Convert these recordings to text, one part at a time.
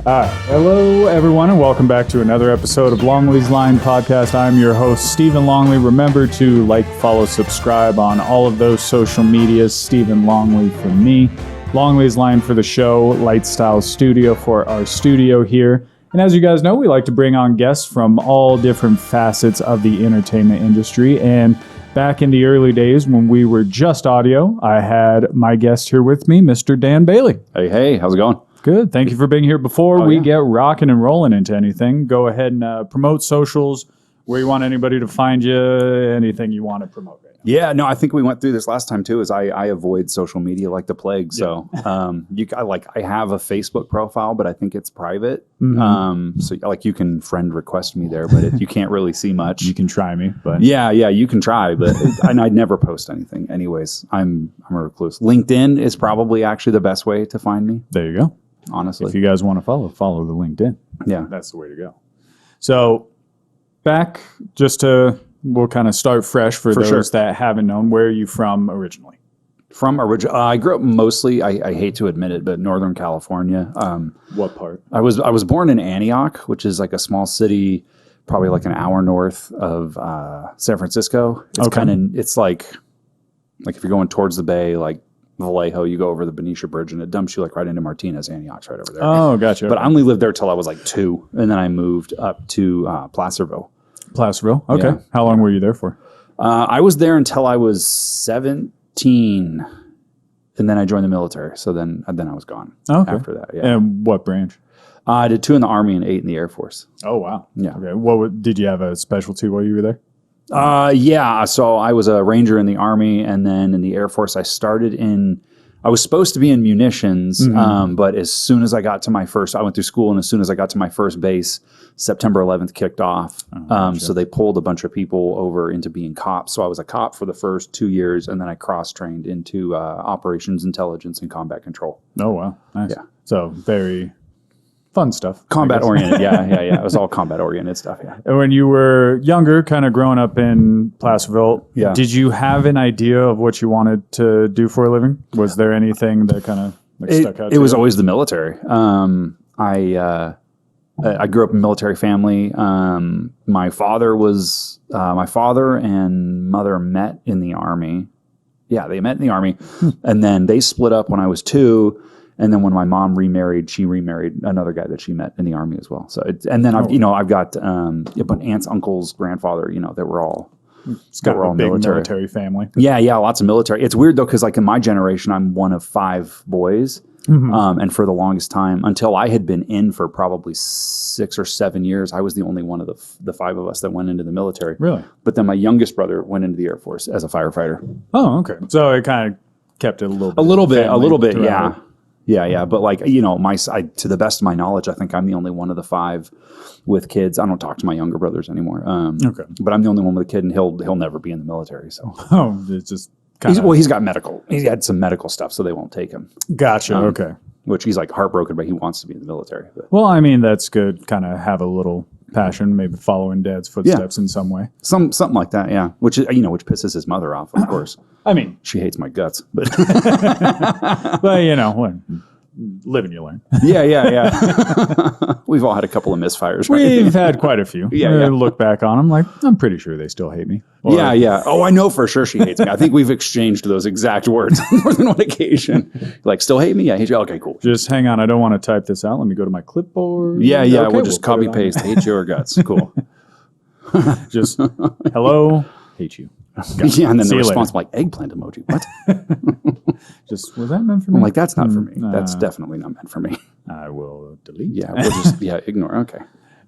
Hello, everyone, and welcome back to another episode of Longley's Line Podcast. I'm your host, Stephen Longley. Remember to like, follow, subscribe on all of those social medias. Stephen Longley for me, Longley's Line for the show, Lightstyle Studio for our studio here. And as you guys know, we like to bring on guests from all different facets of the entertainment industry. And back in the early days when we were just audio, I had my guest here with me, Mr. Dan Bailey. Hey, how's it going? Good. Thank you for being here. Before we get rocking and rolling into anything, go ahead and promote socials, where you want anybody to find you, anything you want to promote right now. Yeah, no, I think we went through this last time too, is I avoid social media like the plague. Yeah. So I have a Facebook profile, but I think it's private. Mm-hmm. So you can friend request me there, but you can't really see much. You can try me, but Yeah, you can try, but I'd never post anything. Anyways, I'm a recluse. LinkedIn is probably actually the best way to find me, there you go. honestly. If you guys want to follow the LinkedIn. Yeah. That's the way to go. So we'll kind of start fresh for those that haven't known. Where are you from originally? I grew up mostly, I hate to admit it, but Northern California. What part? I was born in Antioch, which is like a small city, probably like an hour north of San Francisco. It's like if you're going towards the bay, like Vallejo, you go over the Benicia Bridge and it dumps you like right into Martinez. Antioch's right over there. Oh, gotcha. But I only lived there till I was like 2, and then I moved up to Placerville. Placerville. Okay. Yeah. How long were you there for? I was there until I was 17, and then I joined the military. So then I was gone after that. Yeah. And what branch? I did 2 in the Army and 8 in the Air Force. Oh, wow. Yeah. Okay. Did you have a specialty while you were there? Yeah. So I was a Ranger in the Army, and then in the Air Force, I was supposed to be in munitions, but as soon as I got to I went through school, and as soon as I got to my first base, September 11th kicked off. Gotcha. So they pulled a bunch of people over into being cops. So I was a cop for the first 2 years, and then I cross-trained into operations, intelligence, and combat control. Oh, wow. Nice. Yeah. So very fun stuff. Combat-oriented, yeah. It was all combat-oriented stuff, yeah. And when you were younger, kind of growing up in Placerville, did you have an idea of what you wanted to do for a living? Was there anything that kind of stuck out to you? It was always the military. I grew up in a military family. My father and mother met in the Army. Yeah, they met in the Army. And then they split up when I was 2. And then when my mom remarried, she remarried another guy that she met in the Army as well. So, I've got aunts, uncles, grandfather, that were all It's kind of a big military family. Yeah, lots of military. It's weird though, because like in my generation, I'm one of 5 boys. And for the longest time, until I had been in for probably 6 or 7 years, I was the only one of the 5 of us that went into the military. Really? But then my youngest brother went into the Air Force as a firefighter. Oh, okay. So it kind of kept it a little bit. Yeah. Yeah. But like, to the best of my knowledge, I think I'm the only one of the 5 with kids. I don't talk to my younger brothers anymore. Okay. But I'm the only one with a kid, and he'll never be in the military. So. Oh, it's just he's got medical. He's had some medical stuff, so they won't take him. Gotcha. Okay. Which he's like heartbroken, but he wants to be in the military. But. Well, I mean, that's good. Kind of have a little passion, maybe following dad's footsteps in some way. Something like that, yeah. Which pisses his mother off, of course. I mean, she hates my guts, but live and you learn. Yeah. We've all had a couple of misfires, right? We've had quite a few. I look back on them, like, I'm pretty sure they still hate me. Or, yeah. Oh, I know for sure she hates me. I think we've exchanged those exact words on more than one occation. Like, still hate me? Yeah, hate you. Okay, cool. Just hang on. I don't want to type this out. Let me go to my clipboard. Yeah. Okay, we'll just copy paste. Hate your guts. Cool. Just, hello, hate you. Yeah, and then the response, like, eggplant emoji. What? Just, was that meant for me? I'm like, that's not for me. That's definitely not meant for me. I will delete. Yeah, we'll just, ignore. Okay.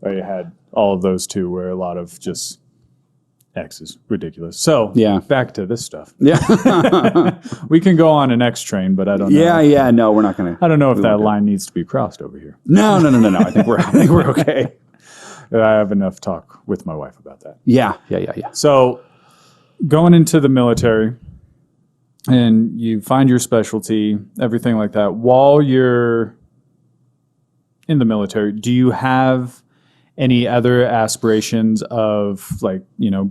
Or you had all of those too, where a lot of just X's. Ridiculous. So, back to this stuff. Yeah. We can go on an X train, but I don't know. Yeah. No, we're not going to. I don't know if that line needs to be crossed over here. No. I think we're okay. I have enough talk with my wife about that. Yeah. So, going into the military, and you find your specialty, everything like that. While you're in the military, do you have any other aspirations of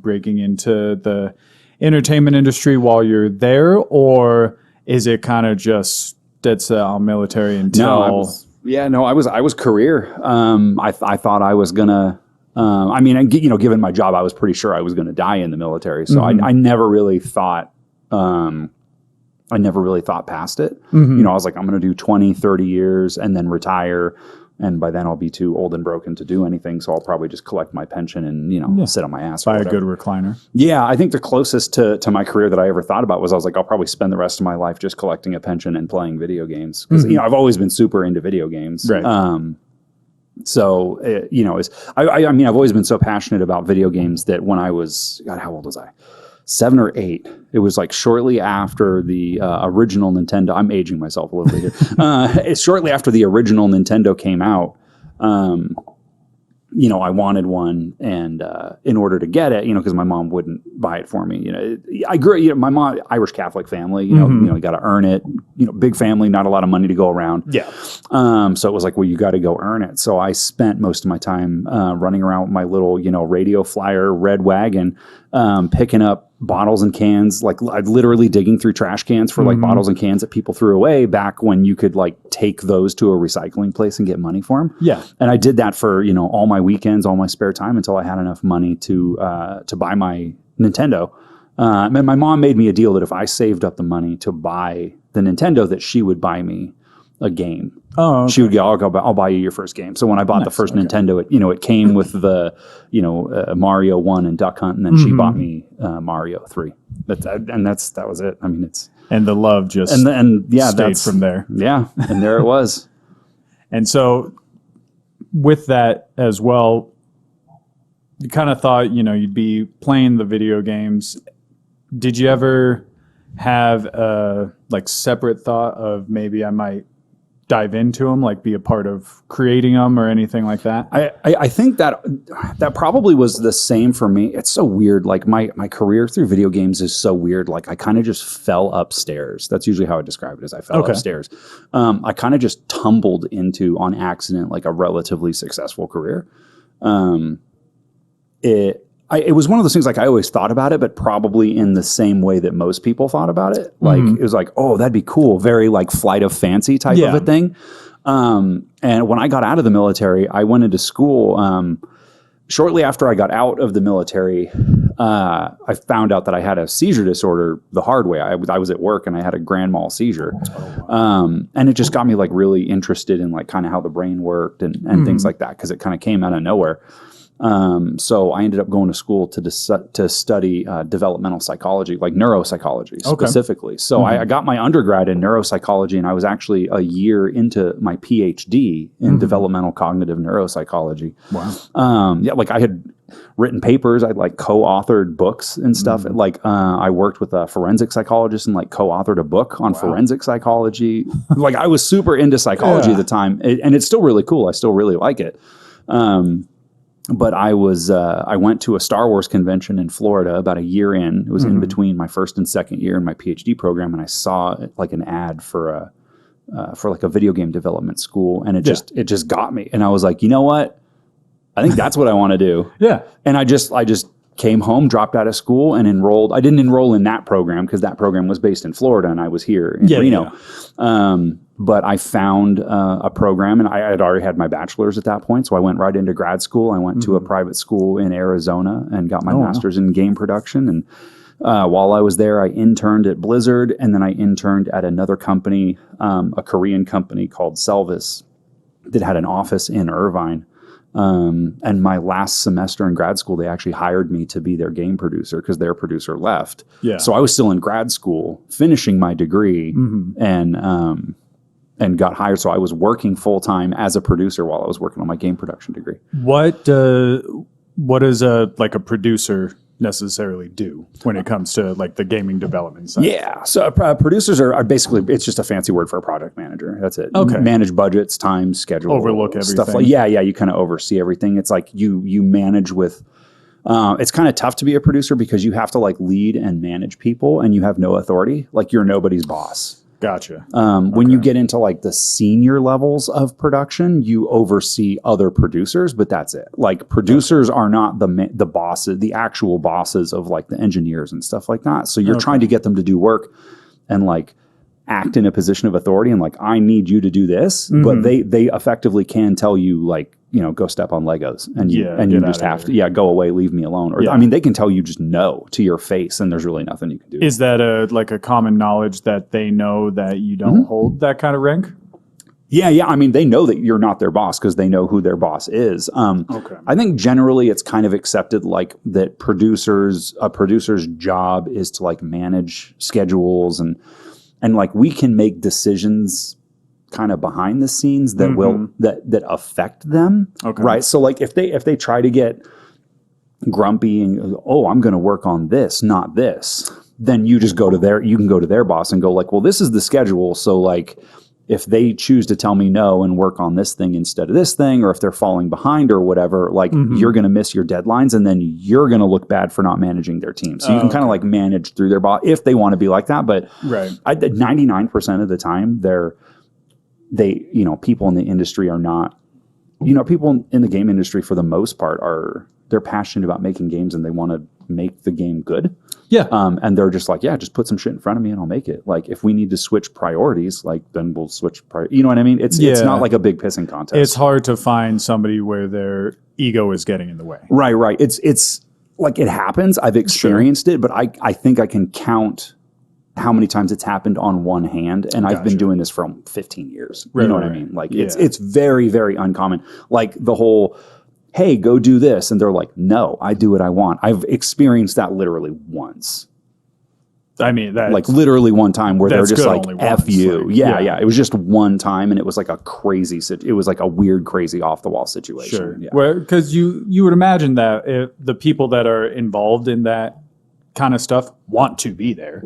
breaking into the entertainment industry while you're there, or is it kind of just dead set on military until Yeah, no, I was career. I thought I was gonna. I mean, given my job, I was pretty sure I was going to die in the military. So I never really thought. I never really thought past it. I was like, I'm going to do 20, 30 years and then retire. And by then I'll be too old and broken to do anything. So I'll probably just collect my pension and, sit on my ass. Buy a good recliner. Yeah. I think the closest to my career that I ever thought about was I was like, I'll probably spend the rest of my life just collecting a pension and playing video games. Because, I've always been super into video games. Right. So, I mean, I've always been so passionate about video games that when I was, God, how old was I? 7 or 8. It was like shortly after the original Nintendo. I'm aging myself a little bit here. It's shortly after the original Nintendo came out. I wanted one, and in order to get it, because my mom wouldn't buy it for me. I grew. My mom, Irish Catholic family. You got to earn it. Big family, not a lot of money to go around. Yeah. So it was like, well, you got to go earn it. So I spent most of my time running around with my little, radio flyer red wagon, picking up bottles and cans, like literally digging through trash cans for like bottles and cans that people threw away back when you could like take those to a recycling place and get money for them. Yeah. And I did that for, all my weekends, all my spare time until I had enough money to buy my Nintendo. And my mom made me a deal that if I saved up the money to buy the Nintendo, that she would buy me a game. Oh, okay. She would go, I'll buy you your first game. So when I bought the first Nintendo, it came with the, Mario 1 and Duck Hunt, and then she bought me Mario 3. That was it. I mean, and the love just stayed from there. Yeah, and there it was. And so with that as well, you kind of thought, you'd be playing the video games. Did you ever have a separate thought of maybe I might dive into them, like be a part of creating them or anything like that? I think that probably was the same for me. It's so weird. Like my career through video games is so weird. Like I kind of just fell upstairs. That's usually how I describe it, is I fell upstairs. I kind of just tumbled into, on accident, like a relatively successful career. It was one of those things, like I always thought about it, but probably in the same way that most people thought about it. Like it was like, oh, that'd be cool. Very like Flight of Fancy type of a thing. And when I got out of the military, I went into school. Shortly after I got out of the military, I found out that I had a seizure disorder the hard way. I was at work and I had a grand mal seizure. And it just got me like really interested in like kind of how the brain worked and things like that, because it kind of came out of nowhere. So I ended up going to school to study developmental psychology, like neuropsychology specifically. So I got my undergrad in neuropsychology, and I was actually a year into my PhD in developmental cognitive neuropsychology. Wow. Like I had written papers, I'd like co-authored books and stuff. Like I worked with a forensic psychologist and like co-authored a book on forensic psychology. Like I was super into psychology at the time, and it's still really cool. I still really like it. But I went to a Star Wars convention in Florida about a year in. It was in between my first and second year in my PhD program, and I saw like an ad for like a video game development school, and it just got me. And I was like, you know what? I think that's what I want to do. Yeah. And I just came home, dropped out of school, and enrolled. I didn't enroll in that program because that program was based in Florida, and I was here in Reno. Yeah. But I found a program, and I had already had my bachelor's at that point, so I went right into grad school. I went to a private school in Arizona and got my master's in game production. And while I was there, I interned at Bilzzard, and then I interned at another company, a Korean company called Selvis, that had an office in Irvine. And my last semester in grad school, they actually hired me to be their game producer because their producer left. Yeah. So I was still in grad school, finishing my degree, and got hired. So I was working full time as a producer while I was working on my game production degree. What does a producer necessarily do when it comes to like the gaming development side? Yeah. So producers are basically, it's just a fancy word for a project manager. That's it. Okay. Manage budgets, time, schedule, overlook everything. Stuff like, yeah. You kind of oversee everything. It's like you manage with, it's kind of tough to be a producer because you have to like lead and manage people, and you have no authority. Like you're nobody's boss. Gotcha. When you get into like the senior levels of production, you oversee other producers, but that's it. Like producers are not the bosses, the actual bosses of like the engineers and stuff like that. So you're trying to get them to do work and like act in a position of authority and like, I need you to do this, but they effectively can tell you like, go step on Legos and you just have to, go away, leave me alone. Or, I mean, they can tell you just no to your face and there's really nothing you can do. Is that a common knowledge that they know that you don't hold that kind of rank? Yeah. I mean, they know that you're not their boss because they know who their boss is. I think generally it's kind of accepted like that a producer's job is to like manage schedules and like we can make decisions kind of behind the scenes that that affect them. Okay. Right. So like if they try to get grumpy and, I'm going to work on this, not this, then you just you can go to their boss and go like, well, this is the schedule. So like, if they choose to tell me no and work on this thing instead of this thing, or if they're falling behind or whatever, like you're going to miss your deadlines and then you're going to look bad for not managing their team. So you can kind of like manage through their boss if they want to be like that. But 99% of the time people in the industry are not, people in the game industry for the most part they're passionate about making games and they want to make the game good. Yeah. And they're just like, just put some shit in front of me and I'll make it. Like if we need to switch priorities, like then we'll switch you know what I mean? It's not like a big pissing contest. It's hard to find somebody where their ego is getting in the way. Right. It's like it happens. I've experienced it, but I think I can count how many times it's happened on one hand. And I've been doing this for 15 years. You know what I mean? Like it's very, very uncommon. Like the whole, hey, go do this. And they're like, no, I do what I want. I've experienced that literally once. I mean, that's like literally one time where they're just like, F you. Like, yeah. It was just one time and it was like it was like a weird, crazy off the wall situation. Sure. Yeah. Well, because you would imagine that if the people that are involved in that kind of stuff want to be there.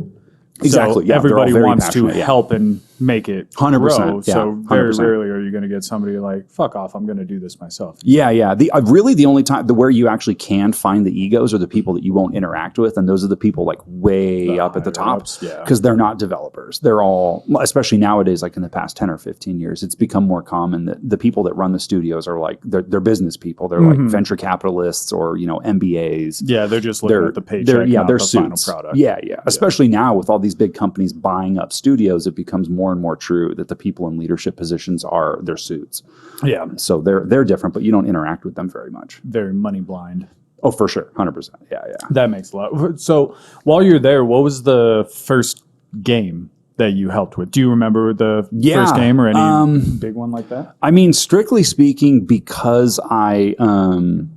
Exactly. So everybody wants to help and make it 100%. So very 100%. Rarely are you going to get somebody like, fuck off, I'm going to do this myself. Yeah. Really the only time where you actually can find the egos are the people that you won't interact with. And those are the people like way up at the top because they're not developers. They're all, especially nowadays, like in the past 10 or 15 years, it's become more common that the people that run the studios are like, they're business people. They're like venture capitalists or, MBAs. Yeah. They're just looking at the paycheck, not the final product. Yeah. Especially now with all these big companies buying up studios, it becomes more and more true that the people in leadership positions are their suits. Yeah. So they're different, but you don't interact with them very much. Very money blind. Oh, for sure. 100%. Yeah. That makes a lot. So while you're there, what was the first game that you helped with? Do you remember the first game or any big one like that? I mean, strictly speaking, because when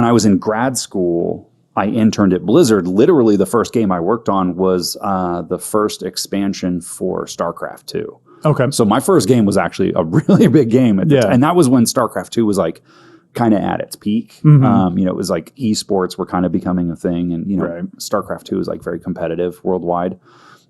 I was in grad school, I interned at Bilzzard. Literally, the first game I worked on was the first expansion for StarCraft 2. Okay. So my first game was actually a really big game. And that was when StarCraft 2 was like kind of at its peak. It was like esports were kind of becoming a thing. And, StarCraft 2 was like very competitive worldwide.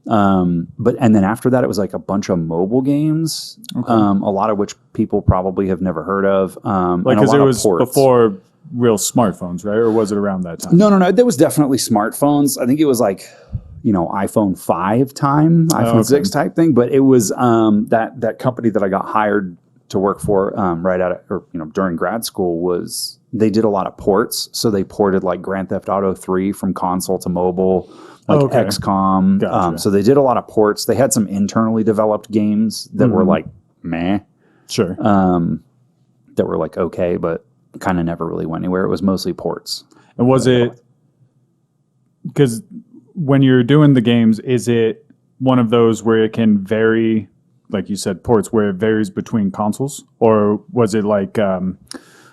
And then after that, it was like a bunch of mobile games, a lot of which people probably have never heard of. Because it was before real smartphones, right? Or was it around that time? No. There was definitely smartphones. I think it was like, iPhone 5 time, iPhone 6 type thing. But it was that company that I got hired to work for during grad school they did a lot of ports. So they ported like Grand Theft Auto 3 from console to mobile, like XCOM. Gotcha. So they did a lot of ports. They had some internally developed games that were like meh. Sure. That were like okay, but kind of never really went anywhere. It was mostly ports. And was it, because when you're doing the games, is it one of those where it can vary, like you said, ports, where it varies between consoles? Or was it like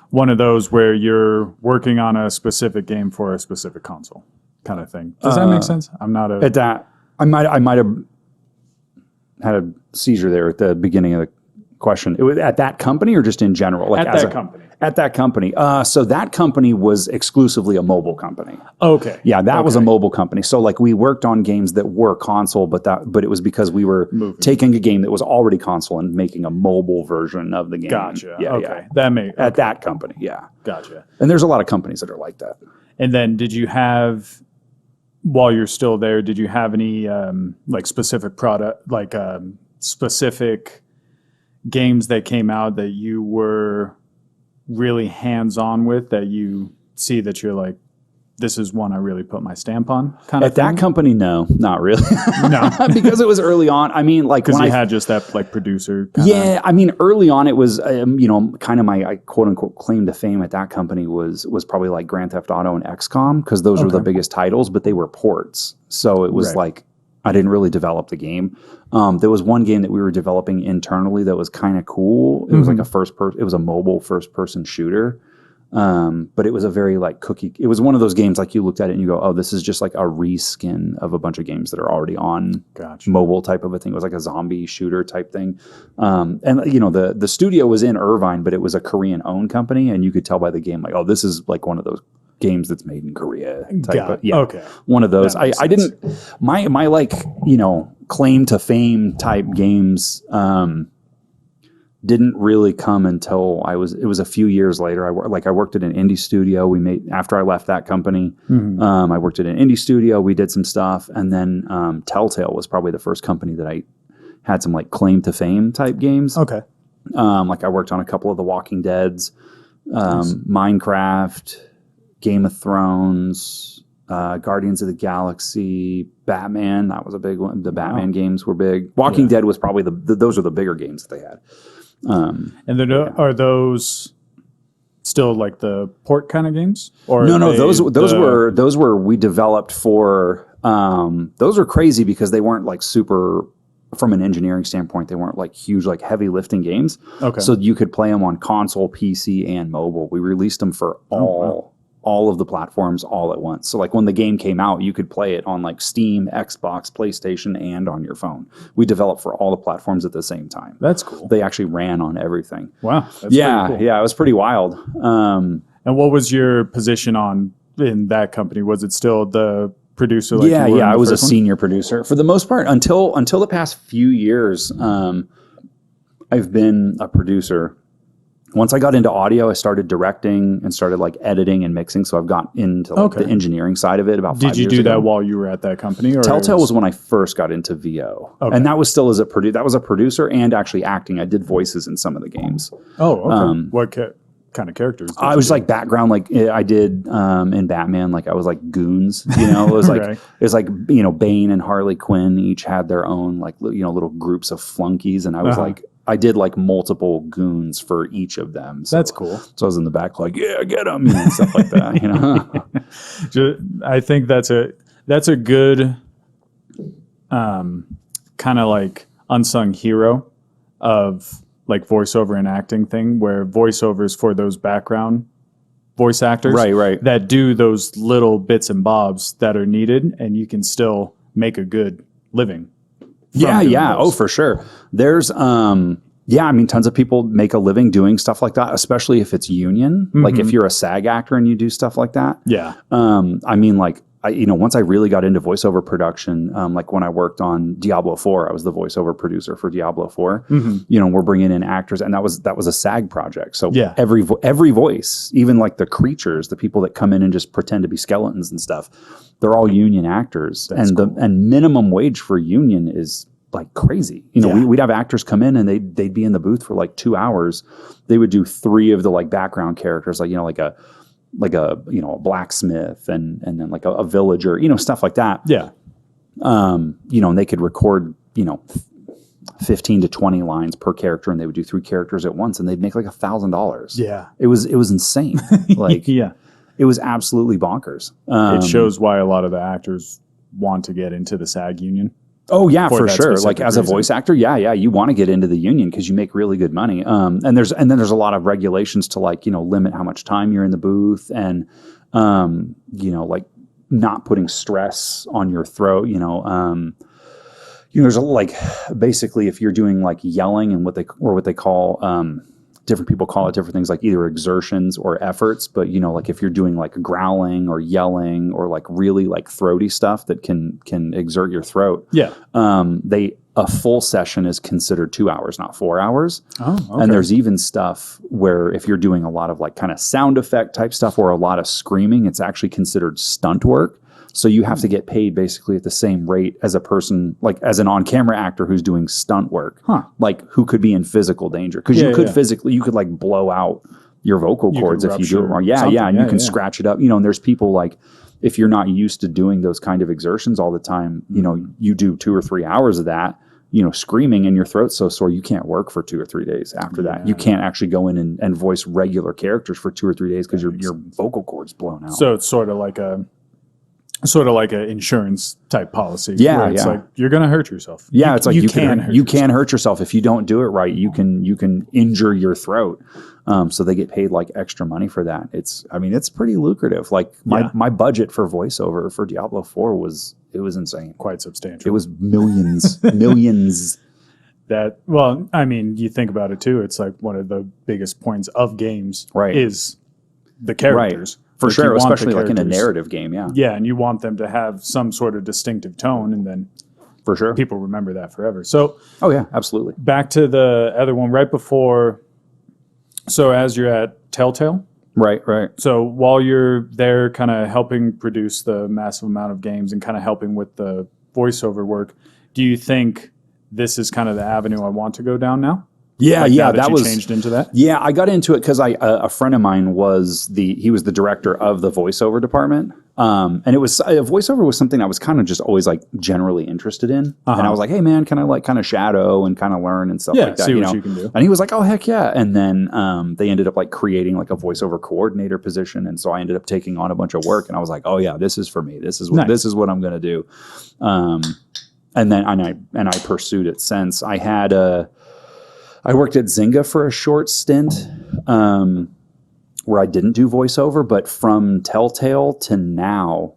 one of those where you're working on a specific game for a specific console kind of thing? Does that make sense? I'm not a... At that, I might have had a seizure there at the beginning of the question. It was at that company or just in general? Like at that company. At that company. So that company was exclusively a mobile company. Okay. Yeah, that was a mobile company. So like we worked on games that were console, but it was because we were taking a game that was already console and making a mobile version of the game. Gotcha. Yeah, okay. Yeah. At that company, yeah. Gotcha. And there's a lot of companies that are like that. And then did you have, while you're still there, did you have any like specific product, like specific games that came out that you were really hands-on with, that you see that you're like, this is one I really put my stamp on kind of At that thing? company, no, not really. No. Because it was early on. I mean, like Because when you I had just that like producer. Kinda. Yeah, I mean, early on, it was kind of my quote unquote claim to fame at that company was probably like Grand Theft Auto and XCOM because those were the biggest titles, but they were ports, so it was Right. like I didn't really develop the game. There was one game that we were developing internally that was kind of cool. It was like it was a mobile first person shooter. But it was a very like cookie. It was one of those games like you looked at it and you go, oh, this is just like a reskin of a bunch of games that are already on mobile type of a thing. It was like a zombie shooter type thing. And the studio was in Irvine, but it was a Korean owned company. And you could tell by the game, like, oh, this is like one of those games that's made in Korea type of, Okay. One of those. I didn't, my like, claim to fame type games, didn't really come until it was a few years later. I worked at an indie studio. After I left that company, I worked at an indie studio. We did some stuff. And then Telltale was probably the first company that I had some like claim to fame type games. Okay. Like I worked on a couple of the Walking Deads, Minecraft, Game of Thrones, Guardians of the Galaxy, Batman. That was a big one. The Batman games were big. Walking Dead was probably those are the bigger games that they had. And then are those still like the port kind of games? Or No, those were we developed for. Those were crazy because they weren't like super. From an engineering standpoint, they weren't like huge, like heavy lifting games. Okay. So you could play them on console, PC, and mobile. We released them for all of the platforms all at once. So like when the game came out, you could play it on like Steam, Xbox, PlayStation, and on your phone. We developed for all the platforms at the same time. That's cool. They actually ran on everything. Wow. That's Yeah, pretty cool. yeah, it was pretty wild. And what was your position in that company? Was it still the producer? Like I was a senior producer for the most part until the past few years. I've been a producer. Once I got into audio, I started directing and started like editing and mixing. So I've got into like the engineering side of it about 5 years ago. Did you do that while you were at that company? Or Telltale was when I first got into VO. Okay. And that was still as a producer. That was a producer and actually acting. I did voices in some of the games. Oh, okay. What kind of characters? I was like background, like I did in Batman, like I was like goons, it was like, it was like, Bane and Harley Quinn each had their own like, little groups of flunkies. And I was like, I did like multiple goons for each of them. So, that's cool. So I was in the back like, yeah, get them, and stuff like that, I think that's a good kind of like unsung hero of like voiceover and acting thing, where voiceovers for those background voice actors right. that do those little bits and bobs that are needed, and you can still make a good living. Yeah. Oh, for sure. There's, tons of people make a living doing stuff like that, especially if it's union. Mm-hmm. Like if you're a SAG actor and you do stuff like that. Yeah. Once I really got into voiceover production, like when I worked on Diablo 4, I was the voiceover producer for Diablo 4. Mm-hmm. We're bringing in actors, and that was a SAG project. So every voice, even like the creatures, the people that come in and just pretend to be skeletons and stuff, they're all union actors. That's cool. And minimum wage for union is like crazy. We'd have actors come in and they'd be in the booth for like 2 hours. They would do 3 of the like background characters, like a blacksmith and then like a villager, stuff like that. Yeah. And they could record, 15 to 20 lines per character, and they would do 3 characters at once, and they'd make like $1,000. Yeah. It was insane. Like, it was absolutely bonkers. It shows why a lot of the actors want to get into the SAG union. Oh yeah, for sure. Like as a voice actor, you want to get into the union because you make really good money. And then there's a lot of regulations to like, limit how much time you're in the booth, and like not putting stress on your throat. There's like basically if you're doing like yelling and what they call different people call it different things, like either exertions or efforts. But like if you're doing like growling or yelling or like really like throaty stuff that can exert your throat. Yeah. A full session is considered 2 hours, not 4 hours. Oh, okay. And there's even stuff where if you're doing a lot of like kind of sound effect type stuff or a lot of screaming, it's actually considered stunt work. So you have to get paid basically at the same rate as a person, like as an on-camera actor who's doing stunt work, like who could be in physical danger. Because you could like blow out your vocal cords if you do it wrong. Yeah, and you can scratch it up. And there's people like if you're not used to doing those kind of exertions all the time, you know, you do 2 or 3 hours of that, you know, screaming and your throat's so sore, you can't work for 2 or 3 days after that. You can't actually go in and voice regular characters for 2 or 3 days because your vocal cord's blown out. So it's sort of like an insurance type policy. Yeah, where it's like you're going to hurt yourself. Yeah, it's like you can hurt yourself if you don't do it right. You can injure your throat. So they get paid like extra money for that. It's pretty lucrative. Like my budget for voiceover for Diablo 4 was insane. Quite substantial. It was millions. You think about it too. It's like one of the biggest points of games is the characters. Right. For sure, especially like in a narrative game, yeah. Yeah, and you want them to have some sort of distinctive tone, and then for sure people remember that forever. So, oh yeah, absolutely. Back to the other one right before. So as you're at Telltale, right. So while you're there, kind of helping produce the massive amount of games and kind of helping with the voiceover work, do you think this is kind of the avenue I want to go down now? Yeah, that was changed into that. Yeah, I got into it because a friend of mine was the director of the voiceover department, and it was voiceover was something I was kind of just always like generally interested in, and I was like, hey man, can I like kind of shadow and kind of learn and stuff like that? See what you can do. And he was like, oh heck yeah, and then they ended up like creating like a voiceover coordinator position, and so I ended up taking on a bunch of work, and I was like, oh yeah, this is for me. This is what I'm gonna do, and then I pursued it since. I worked at Zynga for a short stint where I didn't do voiceover, but from Telltale to now,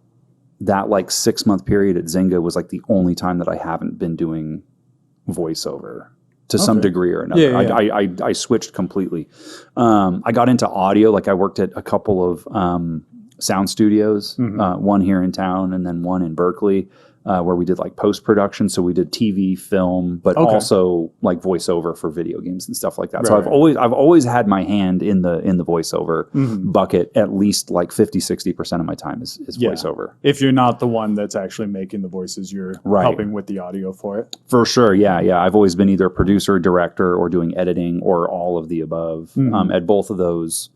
that like 6-month period at Zynga was like the only time that I haven't been doing voiceover to some degree or another. I switched completely. I got into audio. Like I worked at a couple of sound studios, one here in town and then one in Berkeley. Where we did like post-production. So we did TV, film, but also like voiceover for video games and stuff like that. So I've always had my hand in the voiceover bucket. At least like 50-60% of my time is voiceover. If you're not the one that's actually making the voices, you're helping with the audio for it. For sure. Yeah. I've always been either producer, director, or doing editing or all of the above. At both of those,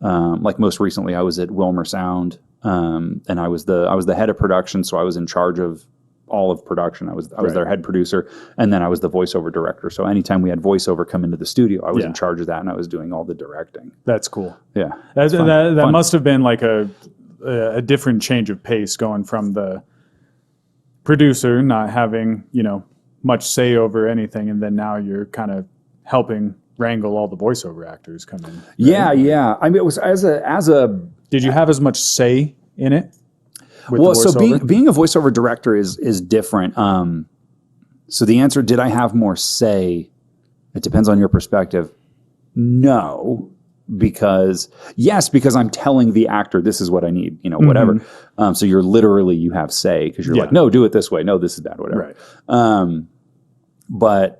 like most recently I was at Wilmer Sound. And I was the head of production, so I was in charge of all of production. I was their head producer, and then I was the voiceover director. So anytime we had voiceover come into the studio, I was in charge of that, and I was doing all the directing. That's cool. Yeah, that must have been like a different change of pace going from the producer not having much say over anything, and then now you're kind of helping wrangle all the voiceover actors come in. Right? Yeah. I mean, it was as a. Did you have as much say in it? Well, so being a voiceover director is different. So the answer, did I have more say? It depends on your perspective. No, because I'm telling the actor, this is what I need, whatever. So you have say because you're like, no, do it this way. No, this is bad, whatever. Right. But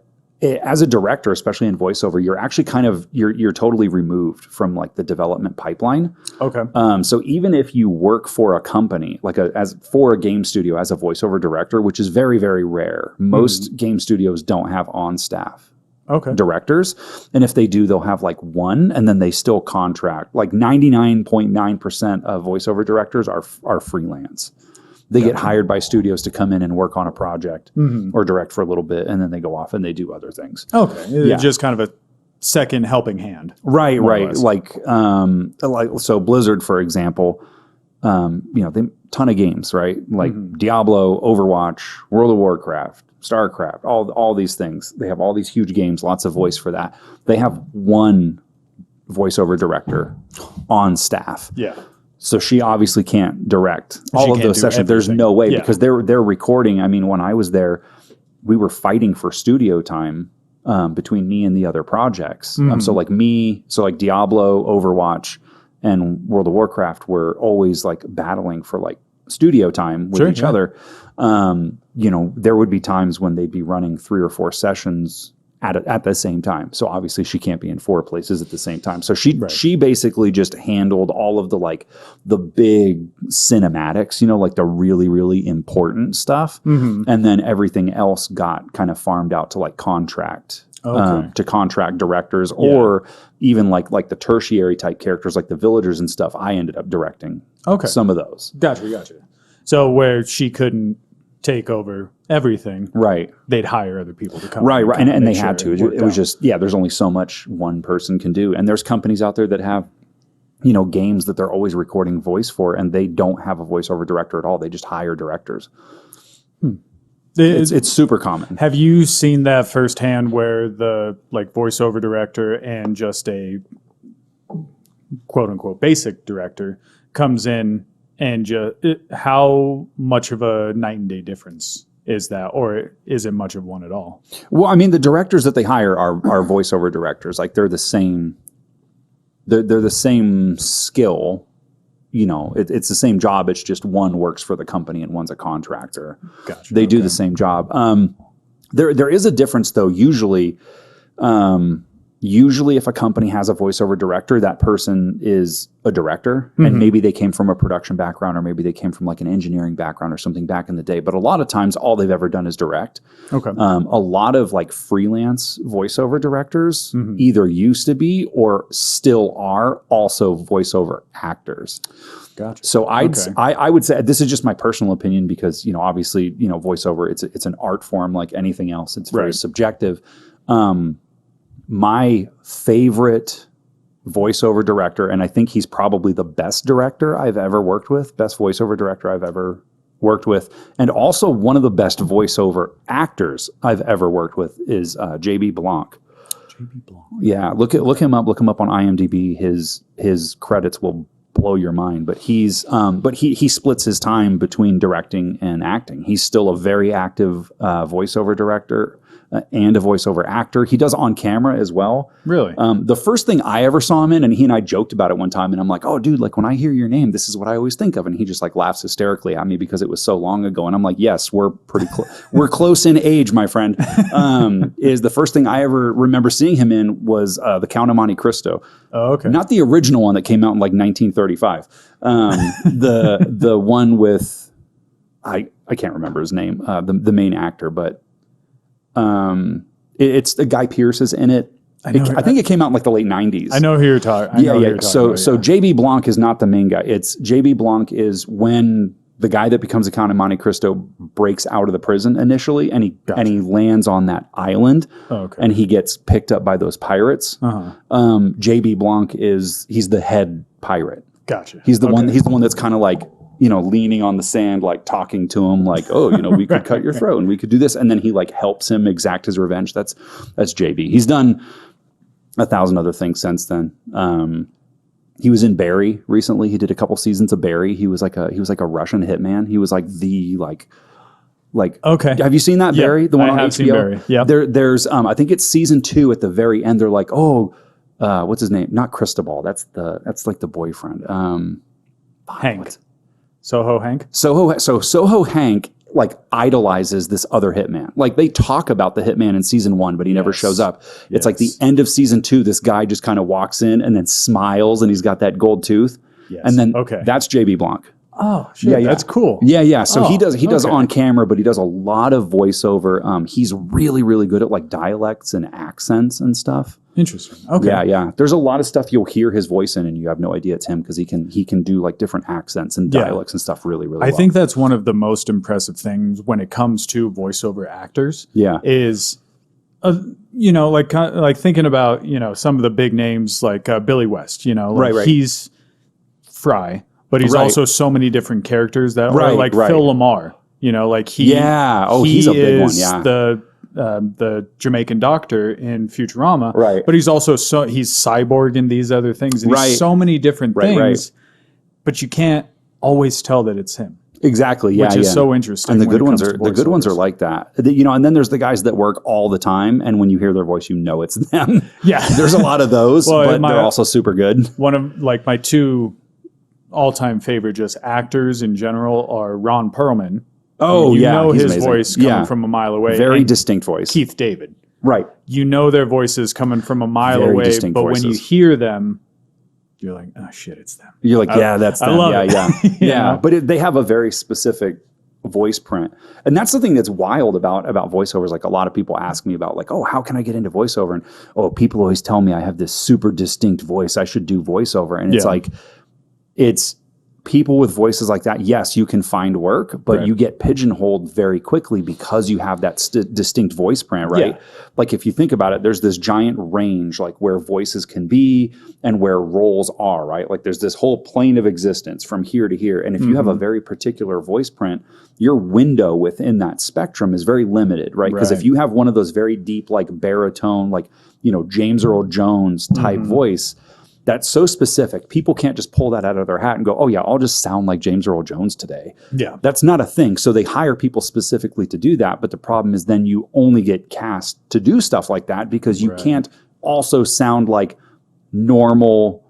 as a director, especially in voiceover, you're actually you're totally removed from like the development pipeline. Okay. So even if you work for a company, like for a game studio as a voiceover director, which is very, very rare, most game studios don't have on staff directors. And if they do, they'll have like one, and then they still contract. Like 99.9% of voiceover directors are freelance. They get hired by studios to come in and work on a project or direct for a little bit, and then they go off and they do other things. Okay. Just kind of a second helping hand. Right. Like so Bilzzard, for example, they ton of games, right? Like Diablo, Overwatch, World of Warcraft, StarCraft, all these things. They have all these huge games, lots of voice for that. They have one voiceover director on staff. Yeah. So she obviously can't direct all of those sessions. There's no way because they're recording. I mean, when I was there, we were fighting for studio time between me and the other projects. So like Diablo, Overwatch, and World of Warcraft were always like battling for like studio time with each other. There would be times when they'd be running 3 or 4 sessions at the same time. So obviously she can't be in 4 places at the same time. So she basically just handled all of the big cinematics, like the really, really important stuff. And then everything else got kind of farmed out to like contract directors or even like the tertiary type characters, like the villagers and stuff. I ended up directing Okay. Some of those. Gotcha. So where she couldn't take over everything, Right. they'd hire other people to come. Right. in And they make had sure to. It was out. just, there's only so much one person can do. And there's companies out there that have, games that they're always recording voice for, and they don't have a voiceover director at all. They just hire directors. It's super common. Have you seen that firsthand where the voiceover director and just a quote unquote basic director comes in and how much of a night and day difference is that, or is it much of one at all? Well, I mean, the directors that they hire are voiceover directors. Like they're the same. They're the same skill. It's the same job. It's just one works for the company and one's a contractor. Gotcha. They do the same job. There is a difference though. Usually, if a company has a voiceover director, that person is a director, and maybe they came from a production background, or maybe they came from an engineering background or something back in the day. But a lot of times, all they've ever done is direct. Okay. A lot of freelance voiceover directors either used to be or still are also voiceover actors. Gotcha. So I would say, this is just my personal opinion, because obviously voiceover, it's an art form like anything else. It's very subjective. My favorite voiceover director, and I think he's probably the best director I've ever worked with, best voiceover director I've ever worked with, and also one of the best voiceover actors I've ever worked with, is JB Blanc. JB Blanc. Yeah, look him up on IMDb. His credits will blow your mind. But he splits his time between directing and acting. He's still a very active voiceover director and a voiceover actor. He does on camera as well. Really? The first thing I ever saw him in, and he and I joked about it one time, and I'm like, oh, dude, when I hear your name, this is what I always think of. And he just laughs hysterically at me because it was so long ago. And I'm like, yes, we're pretty we're close in age, my friend. Is the first thing I ever remember seeing him in was The Count of Monte Cristo. Oh, okay. Not the original one that came out in 1935. The one with, I can't remember his name, the main actor, but it's the Guy Pearce is in it. I think it came out in the late 90s. I know who you're talking. Yeah. So JB Blanc is not the main guy. It's JB Blanc is when the guy that becomes the Count of Monte Cristo breaks out of the prison initially, and he lands on that island, and he gets picked up by those pirates. JB Blanc he's the head pirate. Gotcha. He's the one. He's the one that's kind of leaning on the sand, talking to him, we could cut your throat and we could do this. And then he helps him exact his revenge. That's JB. He's done 1,000 other things since then. He was in Barry recently. He did a couple seasons of Barry. He was like a Russian hitman. He was okay. Have you seen that Barry? The one on HBO? Seen Barry. Yeah. There's I think it's season 2 at the very end. They're like, what's his name? Not Cristobal. That's the boyfriend. Hank. Soho Hank? Soho Hank idolizes this other hitman. They talk about the hitman in season 1, but he never shows up. It's the end of season 2, this guy just kind of walks in and then smiles, and he's got that gold tooth. Yes. And then that's JB Blanc. Oh, shit. Yeah. That's cool. Yeah. So he does on camera, but he does a lot of voiceover. He's really, really good at dialects and accents and stuff. Interesting. Okay. Yeah. There's a lot of stuff you'll hear his voice in, and you have no idea it's him, because he can do different accents and dialects and stuff really, really well. I think that's one of the most impressive things when it comes to voiceover actors. Yeah. Is thinking about some of the big names like Billy West. Right. He's Fry, but he's also so many different characters that are Phil Lamar. He's a big one. Yeah. The Jamaican doctor in Futurama, right? But he's also he's cyborg in these other things, and he's so many different things. But you can't always tell that it's him. Exactly. Yeah, which is so interesting. And the good ones are like that. And then there's the guys that work all the time, and when you hear their voice, it's them. Yeah, there's a lot of those, but they're also super good. One of my 2 all-time favorite just actors in general are Ron Perlman. Oh, his amazing. Voice coming from a mile away. Very distinct voice. Keith David. Right. Their voices coming from a mile Very away, distinct but voices. when you hear them, you're like, oh shit, it's them. You're like, that's them. I love it. Yeah. But they have a very specific voice print. And that's the thing that's wild about voiceovers. A lot of people ask me about how can I get into voiceover? And people always tell me I have this super distinct voice. I should do voiceover. And it's people with voices like that, yes, you can find work, but you get pigeonholed very quickly because you have that distinct voice print, right? Yeah. Like if you think about it, there's this giant range like where voices can be and where roles are, right? Like there's this whole plane of existence from here to here. And if you have a very particular voice print, your window within that spectrum is very limited, right? Because if you have one of those very deep, like baritone, like, James Earl Jones type voice, that's so specific. People can't just pull that out of their hat and go, oh yeah, I'll just sound like James Earl Jones today. Yeah. That's not a thing. So they hire people specifically to do that. But the problem is then you only get cast to do stuff like that because you can't also sound like normal,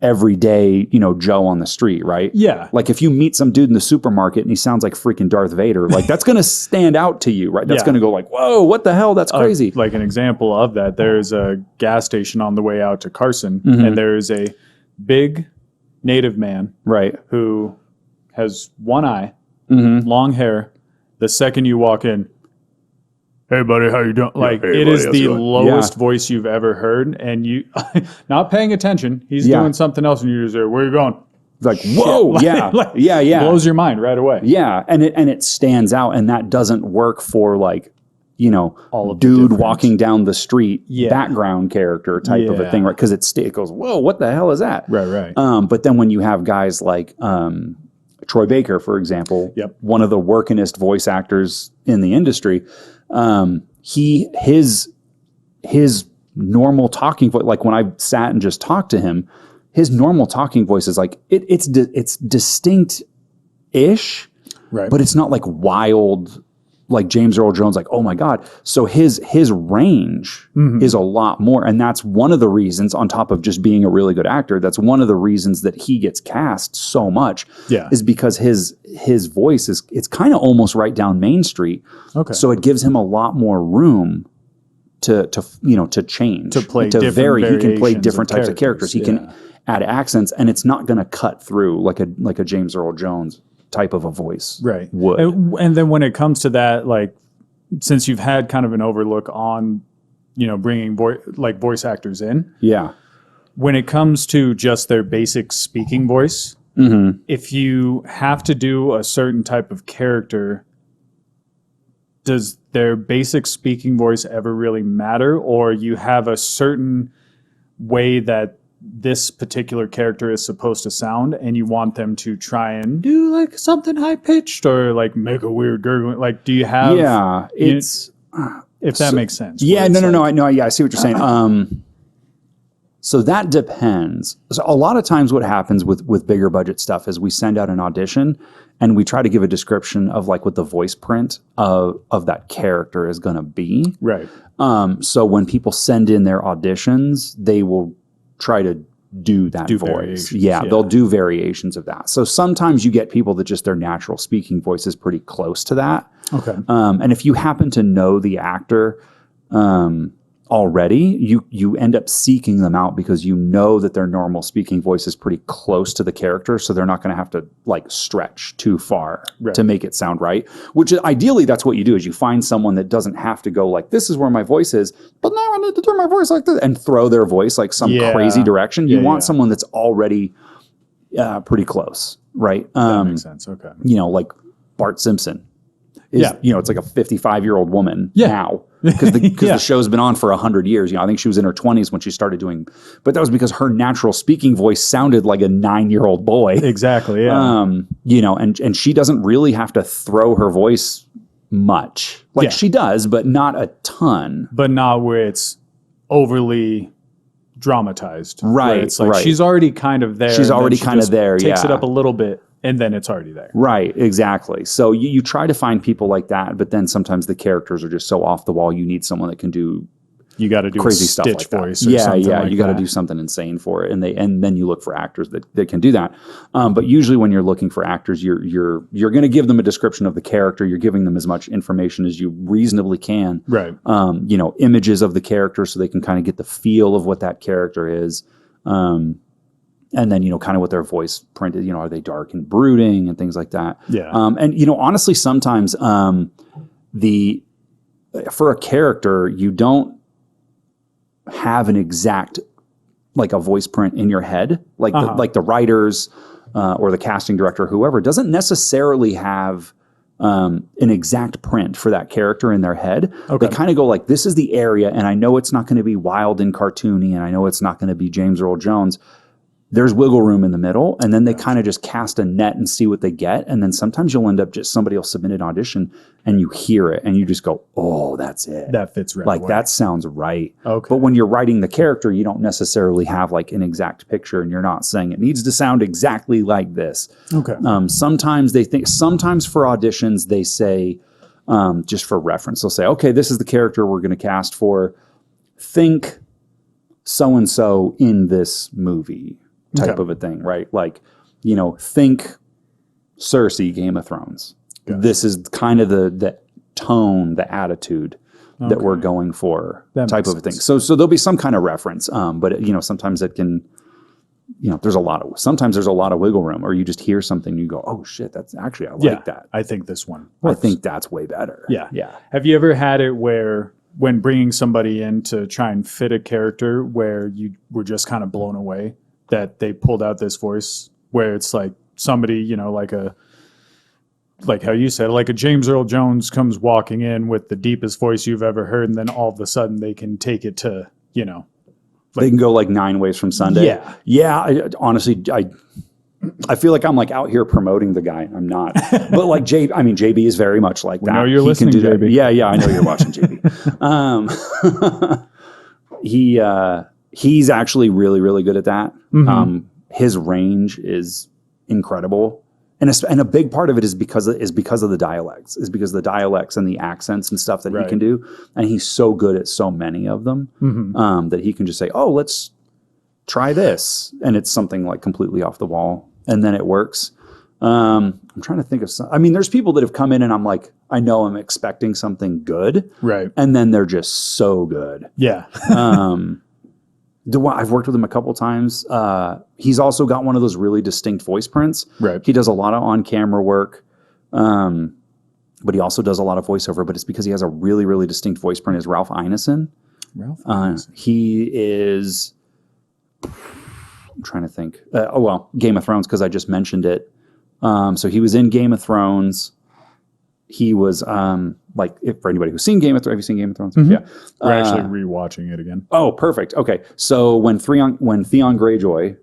everyday, Joe on the street, right? Yeah. Like if you meet some dude in the supermarket and he sounds like freaking Darth Vader, like that's going to stand out to you, right? That's going to go like, whoa, what the hell? That's crazy. Like an example of that, there's a gas station on the way out to Carson, and there's a big native man, right, who has one eye, long hair. The second you walk in, hey buddy, how you doing? Like it is the lowest voice you've ever heard, and you not paying attention. He's doing something else, and you're just there. Where are you going? Like whoa, blows your mind right away. Yeah, and it stands out, and that doesn't work for like all of dude walking down the street background character type of a thing, right? Because it goes, whoa, what the hell is that? Right. But then when you have guys like Troy Baker, for example, one of the workingest voice actors in the industry. His normal talking voice, like when I sat and just talked to him, his normal talking voice is like it's distinct-ish, right? But it's not like wild, like James Earl Jones, like oh my god. So his range is a lot more, and that's one of the reasons. On top of just being a really good actor, that's one of the reasons that he gets cast so much. Is because his voice it's kind of almost right down Main Street. Okay, so it gives him a lot more room to change, to play, to vary. He can play different types of characters. He can add accents, and it's not going to cut through like a James Earl Jones type of a voice would. And then when it comes to that, like since you've had kind of an overlook on bringing voice actors in, when it comes to just their basic speaking voice, if you have to do a certain type of character, does their basic speaking voice ever really matter, or you have a certain way that this particular character is supposed to sound, and you want them to try and do like something high pitched or like make a weird gurgling? Like, do you have? Yeah, it's if that makes sense. Yeah, no. I see what you're saying. So that depends. So a lot of times, what happens with bigger budget stuff is we send out an audition and we try to give a description of like what the voice print of that character is going to be. Right. So when people send in their auditions, they will try to do that voice. Yeah, they'll do variations of that. So sometimes you get people that just their natural speaking voice is pretty close to that. Okay. And if you happen to know the actor already, you end up seeking them out because you know that their normal speaking voice is pretty close to the character, so they're not going to have to like stretch too far to make it sound right. Which is, ideally, that's what you do, is you find someone that doesn't have to go like, this is where my voice is, but now I need to do my voice like this, and throw their voice like some crazy direction. You want someone that's already pretty close, right? That makes sense. Okay. Like Bart Simpson. It's like a 55-year-old woman now because the show's been on for 100 years. I think she was in her 20s when she started doing, but that was because her natural speaking voice sounded like a 9-year-old boy. Exactly. Yeah. And she doesn't really have to throw her voice much. Like she does, but not a ton. But not where it's overly dramatized. Right. It's like she's already kind of there. She's already kind of there. Takes it up a little bit. And then it's already there. Right, exactly. So you try to find people like that, but then sometimes the characters are just so off the wall. You need someone that can do crazy stuff like voice. That. You got to do something insane for it, and then you look for actors that can do that. But usually, when you're looking for actors, you're going to give them a description of the character. You're giving them as much information as you reasonably can. Right. Images of the character so they can kind of get the feel of what that character is. And then, kind of what their voice print is, are they dark and brooding and things like that? Yeah. And, honestly, sometimes for a character, you don't have an exact like a voice print in your head, like the writers or the casting director, whoever, doesn't necessarily have an exact print for that character in their head. Okay. They kind of go like, this is the area, and I know it's not going to be wild and cartoony, and I know it's not going to be James Earl Jones. There's wiggle room in the middle, and then they kind of just cast a net and see what they get. And then sometimes you'll end up just somebody will submit an audition and you hear it and you just go, oh, that's it. That fits right Like away. that sounds right. Okay. But when you're writing the character, you don't necessarily have like an exact picture, and you're not saying it needs to sound exactly like this. Okay. Sometimes for auditions, they say, just for reference, they'll say, okay, this is the character we're going to cast for. Think so-and-so in this movie. Type of a thing, right? Like, think Cersei, Game of Thrones. Gotcha. This is kind of the tone, the attitude that we're going for, type of a thing. So there'll be some kind of reference, but sometimes it can, sometimes there's a lot of wiggle room, or you just hear something and you go, oh shit, that's actually, I like that. I think this one works. I think that's way better. Yeah. Have you ever had it where, when bringing somebody in to try and fit a character, where you were just kind of blown away that they pulled out this voice, where it's like somebody, like how you said, like a James Earl Jones comes walking in with the deepest voice you've ever heard, and then all of a sudden they can take it to, they can go like 9 Ways from Sunday. Yeah. Honestly, I feel like I'm like out here promoting the guy. I'm not, but like JB is very much like that. I know you're listening, JB. Yeah. I know you're watching JB. He's actually really, really good at that. Mm-hmm. His range is incredible. And a big part of it is because of the dialects, and the accents and stuff that he can do. And he's so good at so many of them that he can just say, oh, let's try this. And it's something like completely off the wall. And then it works. I'm trying to think of some. There's people that have come in and I'm like, I know I'm expecting something good. Right. And then they're just so good. Yeah. I've worked with him a couple times. He's also got one of those really distinct voice prints. Right. He does a lot of on-camera work, but he also does a lot of voiceover. But it's because he has a really, really distinct voice print. Is Ralph Ineson. He is. I'm trying to think. Game of Thrones, because I just mentioned it. So he was in Game of Thrones. He was for anybody who's seen Game of Thrones, have you seen Game of Thrones? Mm-hmm. Yeah, we're actually rewatching it again. Oh, perfect. Okay, so when Theon Greyjoy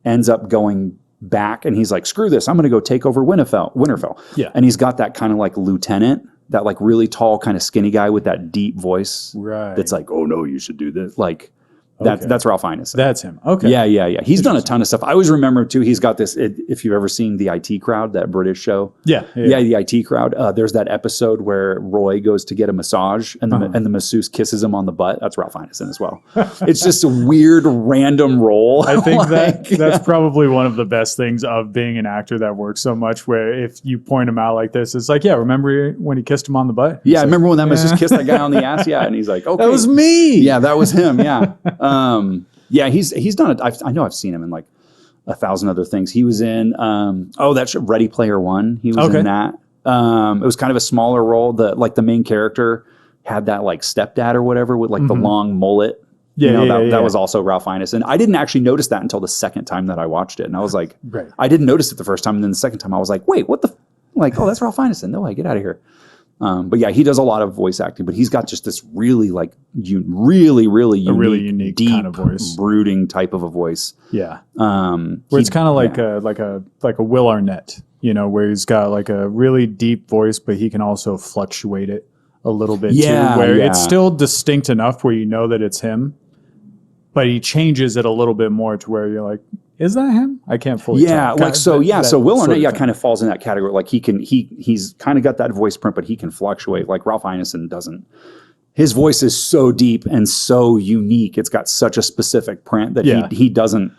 ends up going back, and he's like, "Screw this! I'm going to go take over Winterfell." Yeah, and he's got that kind of like lieutenant, that like really tall, kind of skinny guy with that deep voice. Right. That's like, "Oh no, you should do this." Like. That's Ralph Ineson. That's him. Okay. Yeah. He's done a ton of stuff. I always remember too. He's got this. If you've ever seen the IT Crowd, that British show. Yeah. The IT Crowd. There's that episode where Roy goes to get a massage, and the masseuse kisses him on the butt. That's Ralph Ineson as well. It's just a weird, random role. I think that's probably one of the best things of being an actor that works so much. Where if you point him out like this, it's like, yeah, remember when he kissed him on the butt? I remember when that masseuse kissed that guy on the ass. Yeah, and he's like, okay, that was me. Yeah, that was him. Yeah. He's done it. I know I've seen him in like 1,000 other things. He was in that's Ready Player One. He was in that. It was kind of a smaller role. The main character had that like stepdad or whatever with like the long mullet. That was also Ralph Ineson. I didn't actually notice that until the second time that I watched it, and I was like, I didn't notice it the first time, and then the second time I was like, wait, what the? Oh, that's Ralph Ineson. No way, get out of here. But yeah, he does a lot of voice acting, but he's got just this really like really unique deep, kind of voice, brooding type of a voice. Yeah. Where it's kind of like a Will Arnett, where he's got like a really deep voice, but he can also fluctuate it a little bit too, where it's still distinct enough where you know that it's him, but he changes it a little bit more to where you're like, is that him? I can't fully tell. So Will Arnett kind of falls in that category. Like he's kind of got that voice print, but he can fluctuate. Like Ralph Ineson doesn't. His voice is so deep and so unique. It's got such a specific print that he doesn't.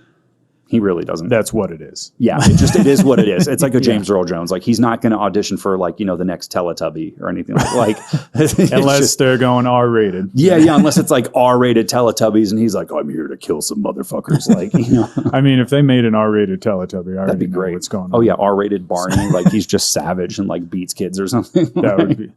He really doesn't. That's what it is. Yeah, it is what it is. It's like a James Earl Jones. Like he's not going to audition for like, the next Teletubby or anything like unless they're going R-rated. Yeah, unless it's like R-rated Teletubbies and he's like, I'm here to kill some motherfuckers. Like, I mean, if they made an R-rated Teletubby, that'd be great. What's going on? Oh yeah, R-rated Barney. Like he's just savage and like beats kids or something. That would be.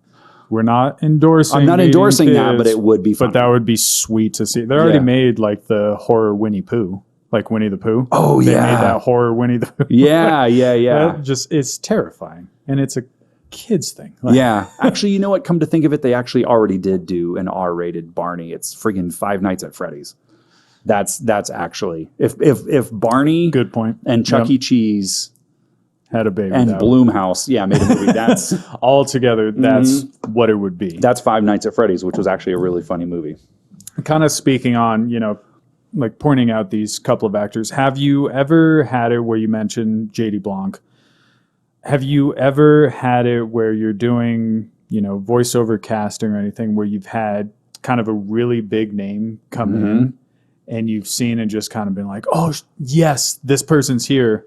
We're not endorsing. I'm not endorsing that, but it would be fun. But that would be sweet to see. They already made like the horror Winnie Pooh, like Winnie the Pooh. Oh, they yeah. made that horror Winnie the Pooh. Yeah. It's terrifying. And it's a kid's thing. Like, yeah. Actually, you know what? Come to think of it, they actually already did do an R-rated Barney. It's friggin' Five Nights at Freddy's. That's actually if Barney, good point, and Chuck E. Cheese had a baby and Bloomhouse, made a movie. That's all together. That's what it would be. That's Five Nights at Freddy's, which was actually a really funny movie. Kind of speaking on, like pointing out these couple of actors. Have you ever had it where you mentioned J.D. Blanc? Have you ever had it where you're doing, voiceover casting or anything where you've had kind of a really big name come in and you've seen and just kind of been like, oh, yes, this person's here.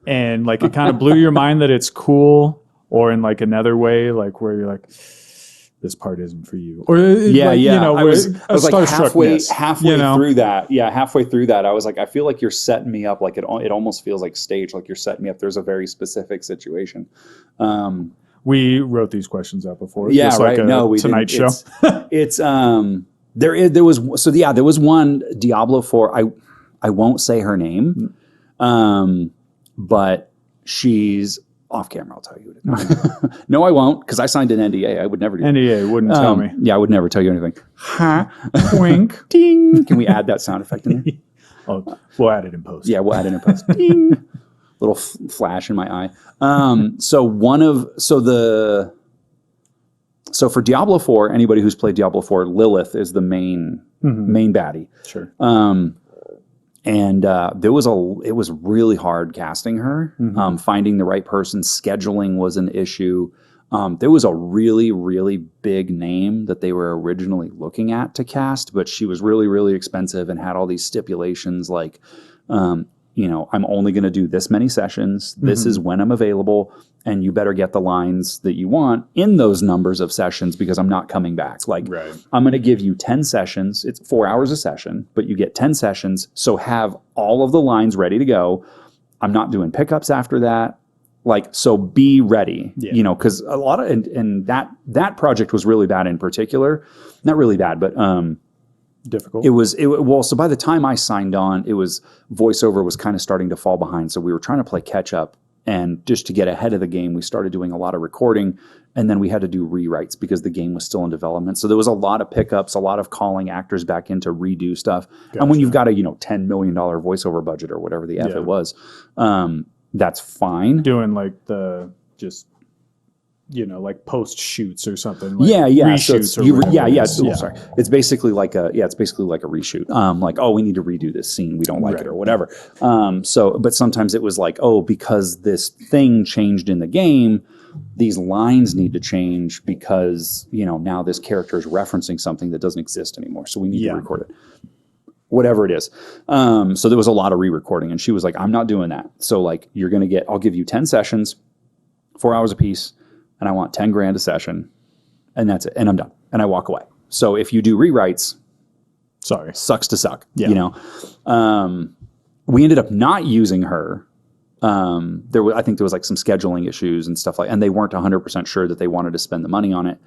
And like it kind of blew your mind that it's cool, or in like another way, like where you're like, this part isn't for you. Or I was like halfway through that. Yeah, halfway through that, I was like, I feel like you're setting me up. Like it almost feels like stage, like you're setting me up. There's a very specific situation. We wrote these questions out before. Yeah, just right. Like no, we Tonight didn't. Show. There was one Diablo 4. I won't say her name, but she's off camera. I'll tell you. No, I won't, because I signed an NDA. I would never do that. NDA wouldn't tell me. Yeah, I would never tell you anything. Huh? Wink. Ding. Can we add that sound effect in there? Oh, we'll add it in post. Yeah, we'll add it in post. Ding. Little flash in my eye. So for Diablo 4, anybody who's played Diablo 4, Lilith is the main baddie. Sure. And it was really hard casting her. Finding the right person, scheduling was an issue. There was a really, really big name that they were originally looking at to cast, but she was really, really expensive and had all these stipulations like, I'm only going to do this many sessions. This is when I'm available. And you better get the lines that you want in those numbers of sessions, because I'm not coming back. Like, I'm going to give you 10 sessions. It's 4 hours a session, but you get 10 sessions. So have all of the lines ready to go. I'm not doing pickups after that. Like, so be ready, because a lot of, and that project was really bad in particular. Not really bad, but, difficult. So by the time I signed on, voiceover was kind of starting to fall behind. So we were trying to play catch up. And just to get ahead of the game, we started doing a lot of recording, and then we had to do rewrites because the game was still in development. So there was a lot of pickups, a lot of calling actors back in to redo stuff. Gotcha. And when you've got a $10 million voiceover budget or whatever the F it was, that's fine. Doing like like post shoots or something. Like reshoots. So sorry. It's basically like a reshoot. Like, oh, we need to redo this scene. We don't like it or whatever. But sometimes it was like, oh, because this thing changed in the game, these lines need to change because, now this character is referencing something that doesn't exist anymore. So we need to record it. Whatever it is. So there was a lot of re-recording, and she was like, I'm not doing that. So like, I'll give you 10 sessions, 4 hours a piece. And I want 10 grand a session, and that's it. And I'm done. And I walk away. So if you do rewrites, sucks to suck. Yeah. We ended up not using her. I think there was like some scheduling issues and stuff and they weren't 100% sure that they wanted to spend the money on it.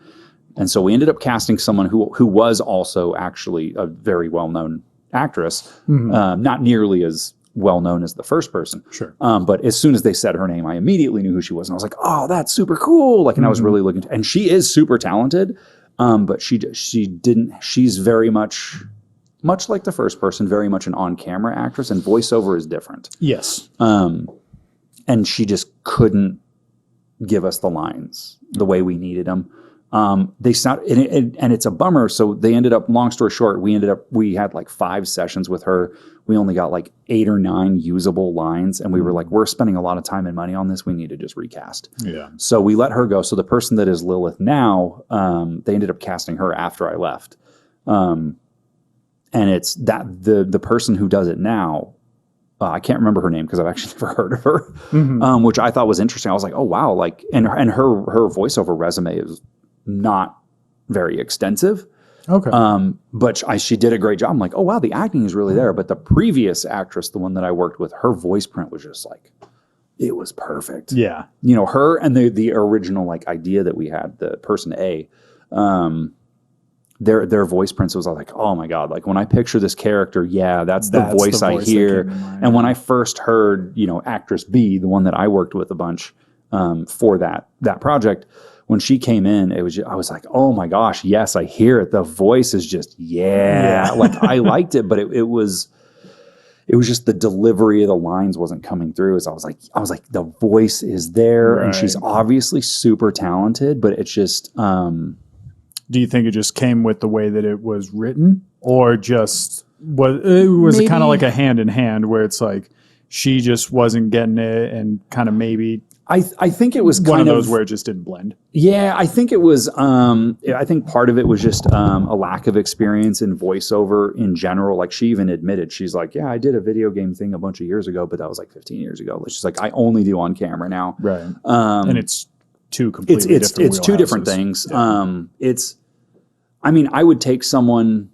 And so we ended up casting someone who was also actually a very well-known actress, not nearly as well-known as the first person. Sure. But as soon as they said her name, I immediately knew who she was. And I was like, oh, that's super cool. Like, and I was really looking and she is super talented. But she's very much like the first person, very much an on-camera actress, and voiceover is different. Yes. And she just couldn't give us the lines the way we needed them. They sound, and it's a bummer. So they ended up, long story short, we had like 5 sessions with her. We only got like 8 or 9 usable lines. And we were like, we're spending a lot of time and money on this. We need to just recast. Yeah. So we let her go. So the person that is Lilith now, they ended up casting her after I left. And it's that the person who does it now, I can't remember her name because I've actually never heard of her, which I thought was interesting. I was like, oh, wow. Like, and her voiceover resume is not very extensive. Okay. But she did a great job. I'm like, oh, wow, the acting is really there. But the previous actress, the one that I worked with, her voice print was just like it was perfect. Yeah. You know, her and the original like idea that we had, the person A, their voice prints was like, oh my God, like when I picture this character, yeah, that's the voice I hear. And when I first heard, you know, actress B, the one that I worked with a bunch for that project, when she came in, I was like, oh my gosh, yes, I hear it. The voice is just, like I liked it, but it was just the delivery of the lines wasn't coming through. As I was like, the voice is there, and she's obviously super talented, but it's just. Do you think it just came with the way that it was written, or just was it kind of like a hand in hand where it's like she just wasn't getting it, and kind of maybe I think it was one of those where it just didn't blend. Yeah, I think it was. I think part of it was just a lack of experience in voiceover in general. Like she even admitted, she's like, "Yeah, I did a video game thing a bunch of years ago, but that was like 15 years ago." She's like, "I only do on camera now." Right, and it's two completely different. It's two different things. Yeah. I mean, I would take someone.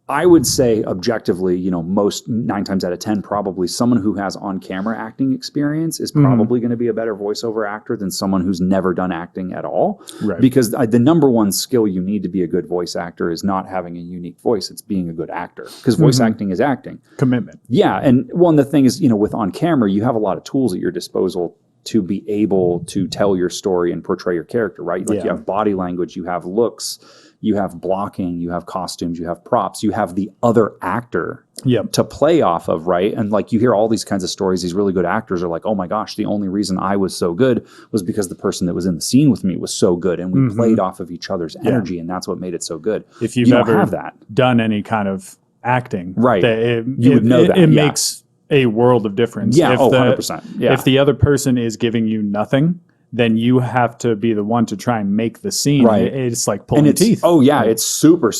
I would say objectively, you know, most 9 times out of 10, probably someone who has on-camera acting experience is probably going to be a better voiceover actor than someone who's never done acting at all. Right. Because the number one skill you need to be a good voice actor is not having a unique voice. It's being a good actor, because voice acting is acting. Commitment. Yeah. And the thing is, you know, with on-camera, you have a lot of tools at your disposal to be able to tell your story and portray your character, right? Like you have body language, you have looks, you have blocking, you have costumes, you have props, you have the other actor to play off of, right? And like you hear all these kinds of stories, these really good actors are like, oh my gosh, the only reason I was so good was because the person that was in the scene with me was so good, and we played off of each other's energy, and that's what made it so good. If you've ever have that. Done any kind of acting, right, you would know that. It makes a world of difference. Yeah, 100%. Yeah. If the other person is giving you nothing, then you have to be the one to try and make the scene. Right. It's like pulling teeth. Oh yeah, it's super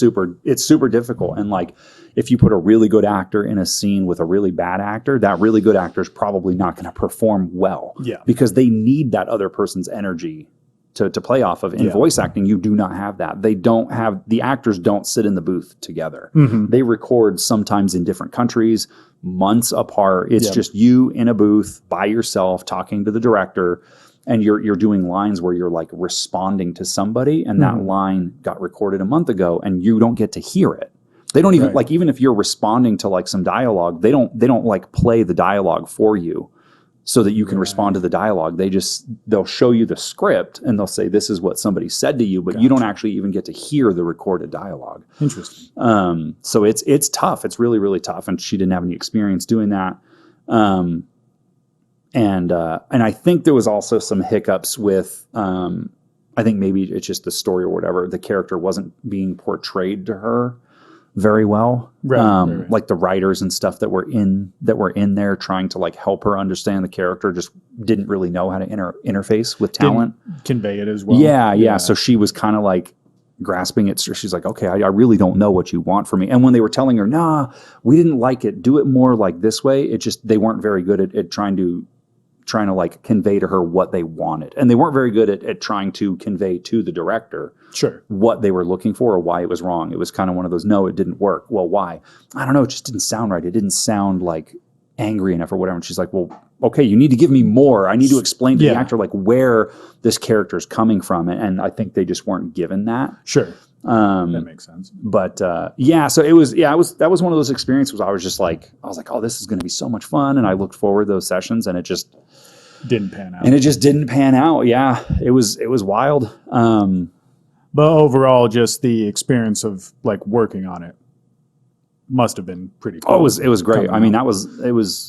difficult. And like, if you put a really good actor in a scene with a really bad actor, that really good actor is probably not going to perform well. Yeah. Because they need that other person's energy to play off of. In voice acting, you do not have that. The actors don't sit in the booth together. They record sometimes in different countries, months apart. It's just you in a booth by yourself talking to the director. And you're doing lines where you're like responding to somebody, and that line got recorded a month ago, and you don't get to hear it. They don't even like, even if you're responding to like some dialogue, they don't like play the dialogue for you so that you can respond to the dialogue. They'll show you the script and they'll say, this is what somebody said to you, but you don't actually even get to hear the recorded dialogue. Interesting. So it's tough. It's really, really tough. And she didn't have any experience doing that. And I think there was also some hiccups with, I think maybe it's just the story or whatever. The character wasn't being portrayed to her very well. Right. Like the writers and stuff that were in there trying to like help her understand the character just didn't really know how to interface with talent. Didn't convey it as well. Yeah. So she was kind of like grasping it. So she's like, okay, I really don't know what you want from me. And when they were telling her, nah, we didn't like it, do it more like this way, they weren't very good at trying to like convey to her what they wanted. And they weren't very good at trying to convey to the director what they were looking for or why it was wrong. It was kind of one of those, no, it didn't work. Well, why? I don't know. It just didn't sound right. It didn't sound like angry enough or whatever. And she's like, well, okay, you need to give me more. I need to explain to the actor like where this character is coming from. And I think they just weren't given that. Sure. That makes sense. But that was one of those experiences where I was like, oh, this is going to be so much fun. And I looked forward to those sessions, and it just didn't pan out. And it just didn't pan out. Yeah. It was wild. But overall, just the experience of like working on it must have been pretty cool. Oh, it was great. I mean, it was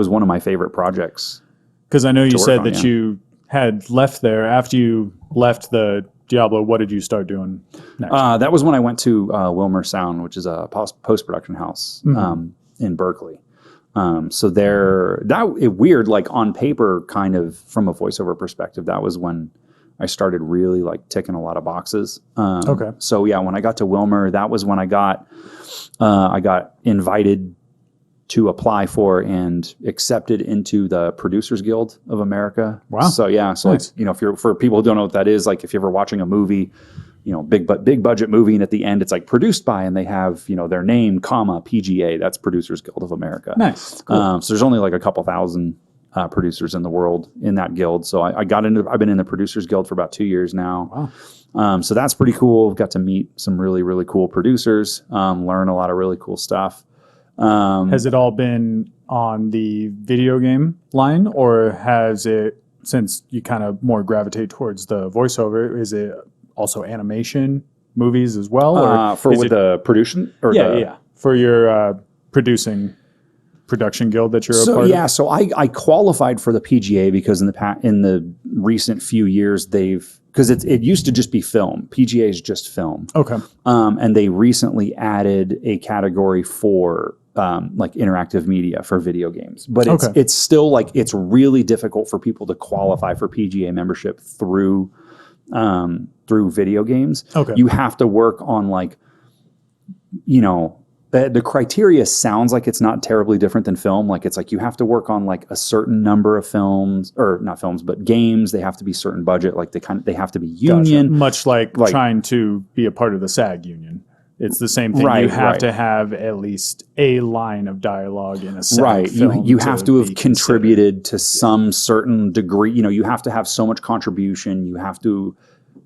one of my favorite projects. Because I know you said that you had left there. After you left the Diablo, what did you start doing next? That was when I went to Wilmer Sound, which is a post-production house in Berkeley. So weird, like on paper, kind of from a voiceover perspective, that was when I started really like ticking a lot of boxes. Okay. So yeah, when I got to Wilmer, that was when I got invited to apply for and accepted into the Producers Guild of America. Wow. So yeah, so nice. Like, if you're, for people who don't know what that is, like if you're ever watching a movie, big budget movie, and at the end it's like produced by, and they have, their name, PGA, that's Producers Guild of America. Nice. Cool. So there's only like a couple thousand producers in the world in that guild. So I've been in the Producers Guild for about 2 years now. Wow. So that's pretty cool. Got to meet some really, really cool producers, learn a lot of really cool stuff. Has it all been on the video game line, or has it, since you kind of more gravitate towards the voiceover, is it also animation, movies as well? Or the production? Or for your production guild that you're a part of? So I qualified for the PGA because in the recent few years because it used to just be film. PGA is just film. Okay. And they recently added a category for like interactive media for video games. But it's still like it's really difficult for people to qualify for PGA membership through video games. Okay. You have to work on like, the criteria sounds like it's not terribly different than film. Like it's like you have to work on like a certain number of films, or not films, but games. They have to be certain budget. Like they have to be union. Gotcha. Much like trying to be a part of the SAG union. It's the same thing. You have to have at least a line of dialogue in a SAG film. You have to have contributed to some certain degree. You have to have so much contribution. You have to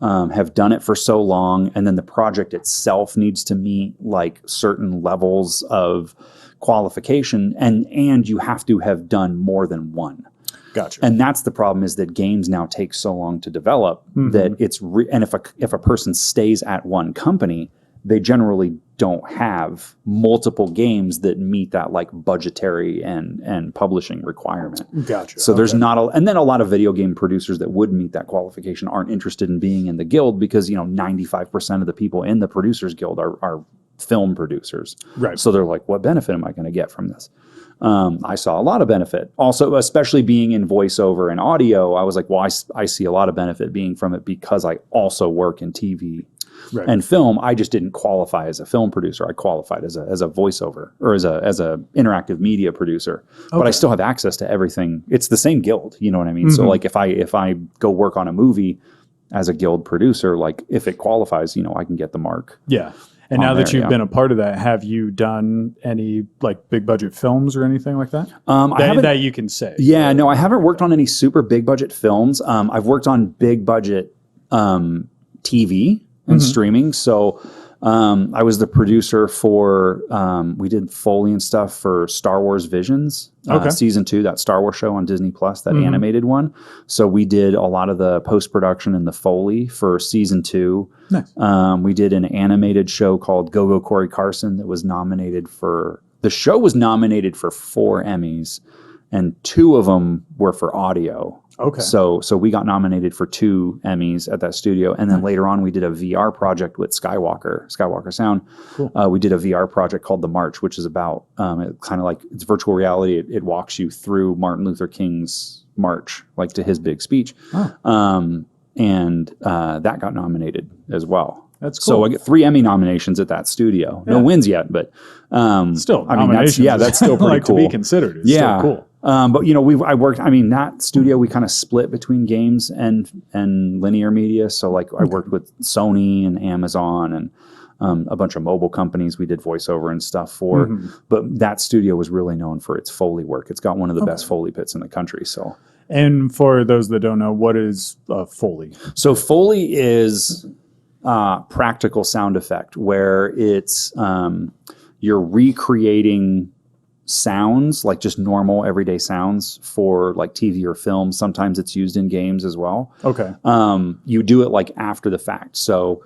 have done it for so long, and then the project itself needs to meet like certain levels of qualification, and you have to have done more than one. Gotcha. And that's the problem, is that games now take so long to develop that it's and if a person stays at one company, they generally don't have multiple games that meet that like budgetary and publishing requirement. Gotcha. So there's and then a lot of video game producers that would meet that qualification aren't interested in being in the guild because 95% of the people in the Producers Guild are film producers. Right. So they're like, what benefit am I going to get from this? I saw a lot of benefit. Also, especially being in voiceover and audio, I was like, well, I see a lot of benefit being from it because I also work in TV. Right. And film. I just didn't qualify as a film producer. I qualified as a voiceover, or as a interactive media producer. Okay. But I still have access to everything. It's the same guild, you know what I mean? So like if I go work on a movie as a guild producer, like if it qualifies, I can get the mark. Yeah. And now that you've been a part of that, have you done any like big budget films or anything like that? That you can say. Yeah, no, I haven't worked on any super big budget films. I've worked on big budget TV and streaming. So I was the producer for, we did Foley and stuff for Star Wars Visions, season 2, that Star Wars show on Disney Plus, that animated one. So we did a lot of the post-production and the Foley for season 2. Nice. We did an animated show called Go Go Corey Carson that was nominated for, the show was nominated for 4 Emmys, and 2 of them were for audio. Okay. So we got nominated for 2 Emmys at that studio, and then later on we did a VR project with Skywalker Sound. Cool. We did a VR project called The March, which is about kind of like, it's virtual reality. It walks you through Martin Luther King's march, like to his big speech, and that got nominated as well. That's cool. So I get 3 Emmy nominations at that studio. No wins yet, but still, I mean, that's still pretty like cool to be considered. It's still cool. But I worked. I mean, that studio we kind of split between games and linear media. So like I worked with Sony and Amazon and a bunch of mobile companies. We did voiceover and stuff for. But that studio was really known for its Foley work. It's got one of the best Foley pits in the country. So. And for those that don't know, what is Foley? So Foley is practical sound effect, where it's you're recreating sounds, like just normal everyday sounds for like TV or film. Sometimes it's used in games as well. Okay. You do it like after the fact. So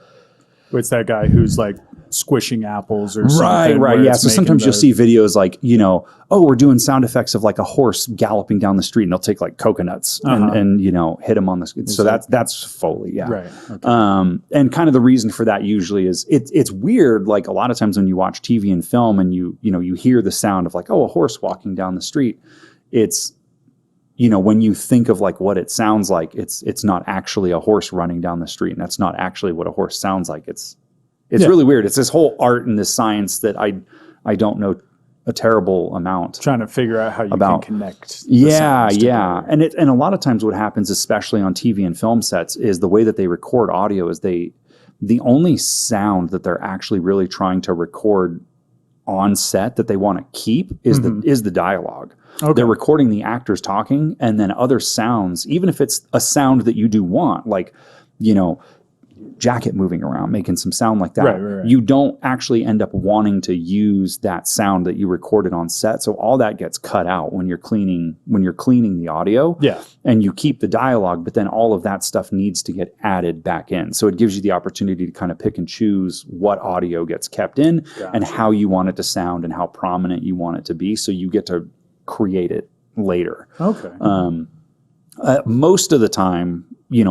it's that guy who's like squishing apples or something. Right. Yeah. So sometimes you'll see videos like, we're doing sound effects of like a horse galloping down the street, and they'll take like coconuts and hit them on the. So that's Foley. Yeah. Right. Okay. And kind of the reason for that usually is it's weird. Like a lot of times when you watch TV and film and you hear the sound of like, a horse walking down the street, it's, when you think of like what it sounds like, it's not actually a horse running down the street, and that's not actually what a horse sounds like. It's really weird. It's this whole art and this science that I don't know a terrible amount. Trying to figure out how you can connect. Yeah. And a lot of times what happens, especially on TV and film sets, is the way that they record audio is the only sound that they're actually really trying to record on set that they want to keep is the dialogue. Okay. They're recording the actors talking and then other sounds, even if it's a sound that you do want, like, jacket moving around, making some sound like that. Right. You don't actually end up wanting to use that sound that you recorded on set. So all that gets cut out when you're cleaning the audio. Yeah. And you keep the dialogue, but then all of that stuff needs to get added back in. So it gives you the opportunity to kind of pick and choose what audio gets kept in and how you want it to sound and how prominent you want it to be. So you get to create it later. Okay. Most of the time,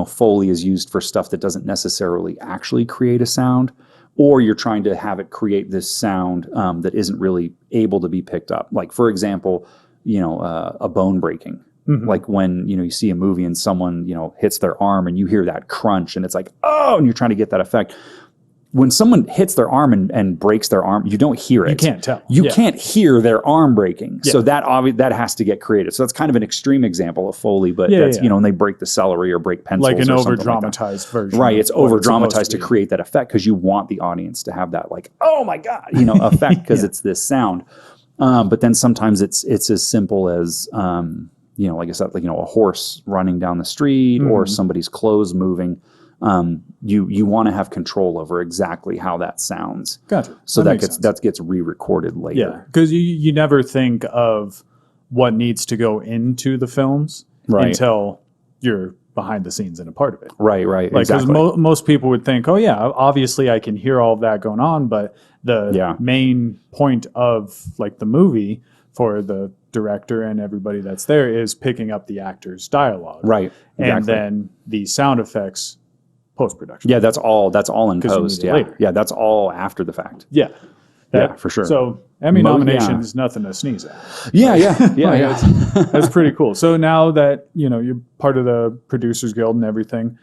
Foley is used for stuff that doesn't necessarily actually create a sound, or you're trying to have it create this sound that isn't really able to be picked up. Like, for example, a bone breaking. Mm-hmm. Like when, you see a movie and someone, hits their arm and you hear that crunch and it's like, oh, and you're trying to get that effect. When someone hits their arm and breaks their arm, you don't hear it. You can't tell. You can't hear their arm breaking. Yeah. So that has to get created. So that's kind of an extreme example of Foley, but that's, when they break the celery or break pencils like an or over-dramatized version. Right. It's over-dramatized to create that effect because you want the audience to have that like, oh my God, effect because it's this sound. But then sometimes it's as simple as, like I said, like, a horse running down the street or somebody's clothes moving. You want to have control over exactly how that sounds. Gotcha. So that gets re-recorded later. Yeah, because you never think of what needs to go into the films until you're behind the scenes and a part of it. Right. Like, exactly. Most people would think, oh yeah, obviously I can hear all of that going on, but the main point of like the movie for the director and everybody that's there is picking up the actor's dialogue. Right. Exactly. And then the sound effects post-production. Yeah, that's all in post. Yeah. Later. Yeah, that's all after the fact. Yeah. For sure. So Emmy nomination is nothing to sneeze at. Yeah. That's pretty cool. So now that, you're part of the Producers Guild and everything,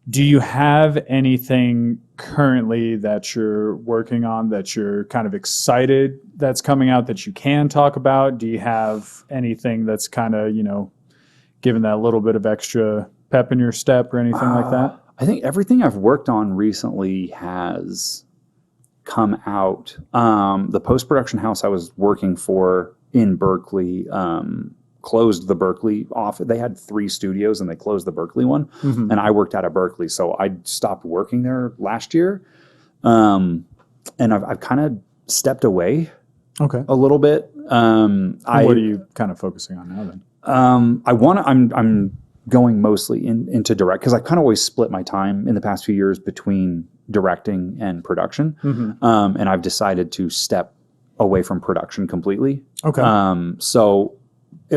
do you have anything currently that you're working on that you're kind of excited that's coming out that you can talk about? Do you have anything that's kind of, giving that little bit of extra pep in your step or anything like that? I think everything I've worked on recently has come out. The post-production house I was working for in Berkeley closed the Berkeley off. They had 3 studios and they closed the Berkeley one. Mm-hmm. And I worked out of Berkeley. So I stopped working there last year. And I've kind of stepped away a little bit. What are you kind of focusing on now then? I'm going mostly into direct because I kind of always split my time in the past few years between directing and production. Mm-hmm. And I've decided to step away from production completely. Okay. So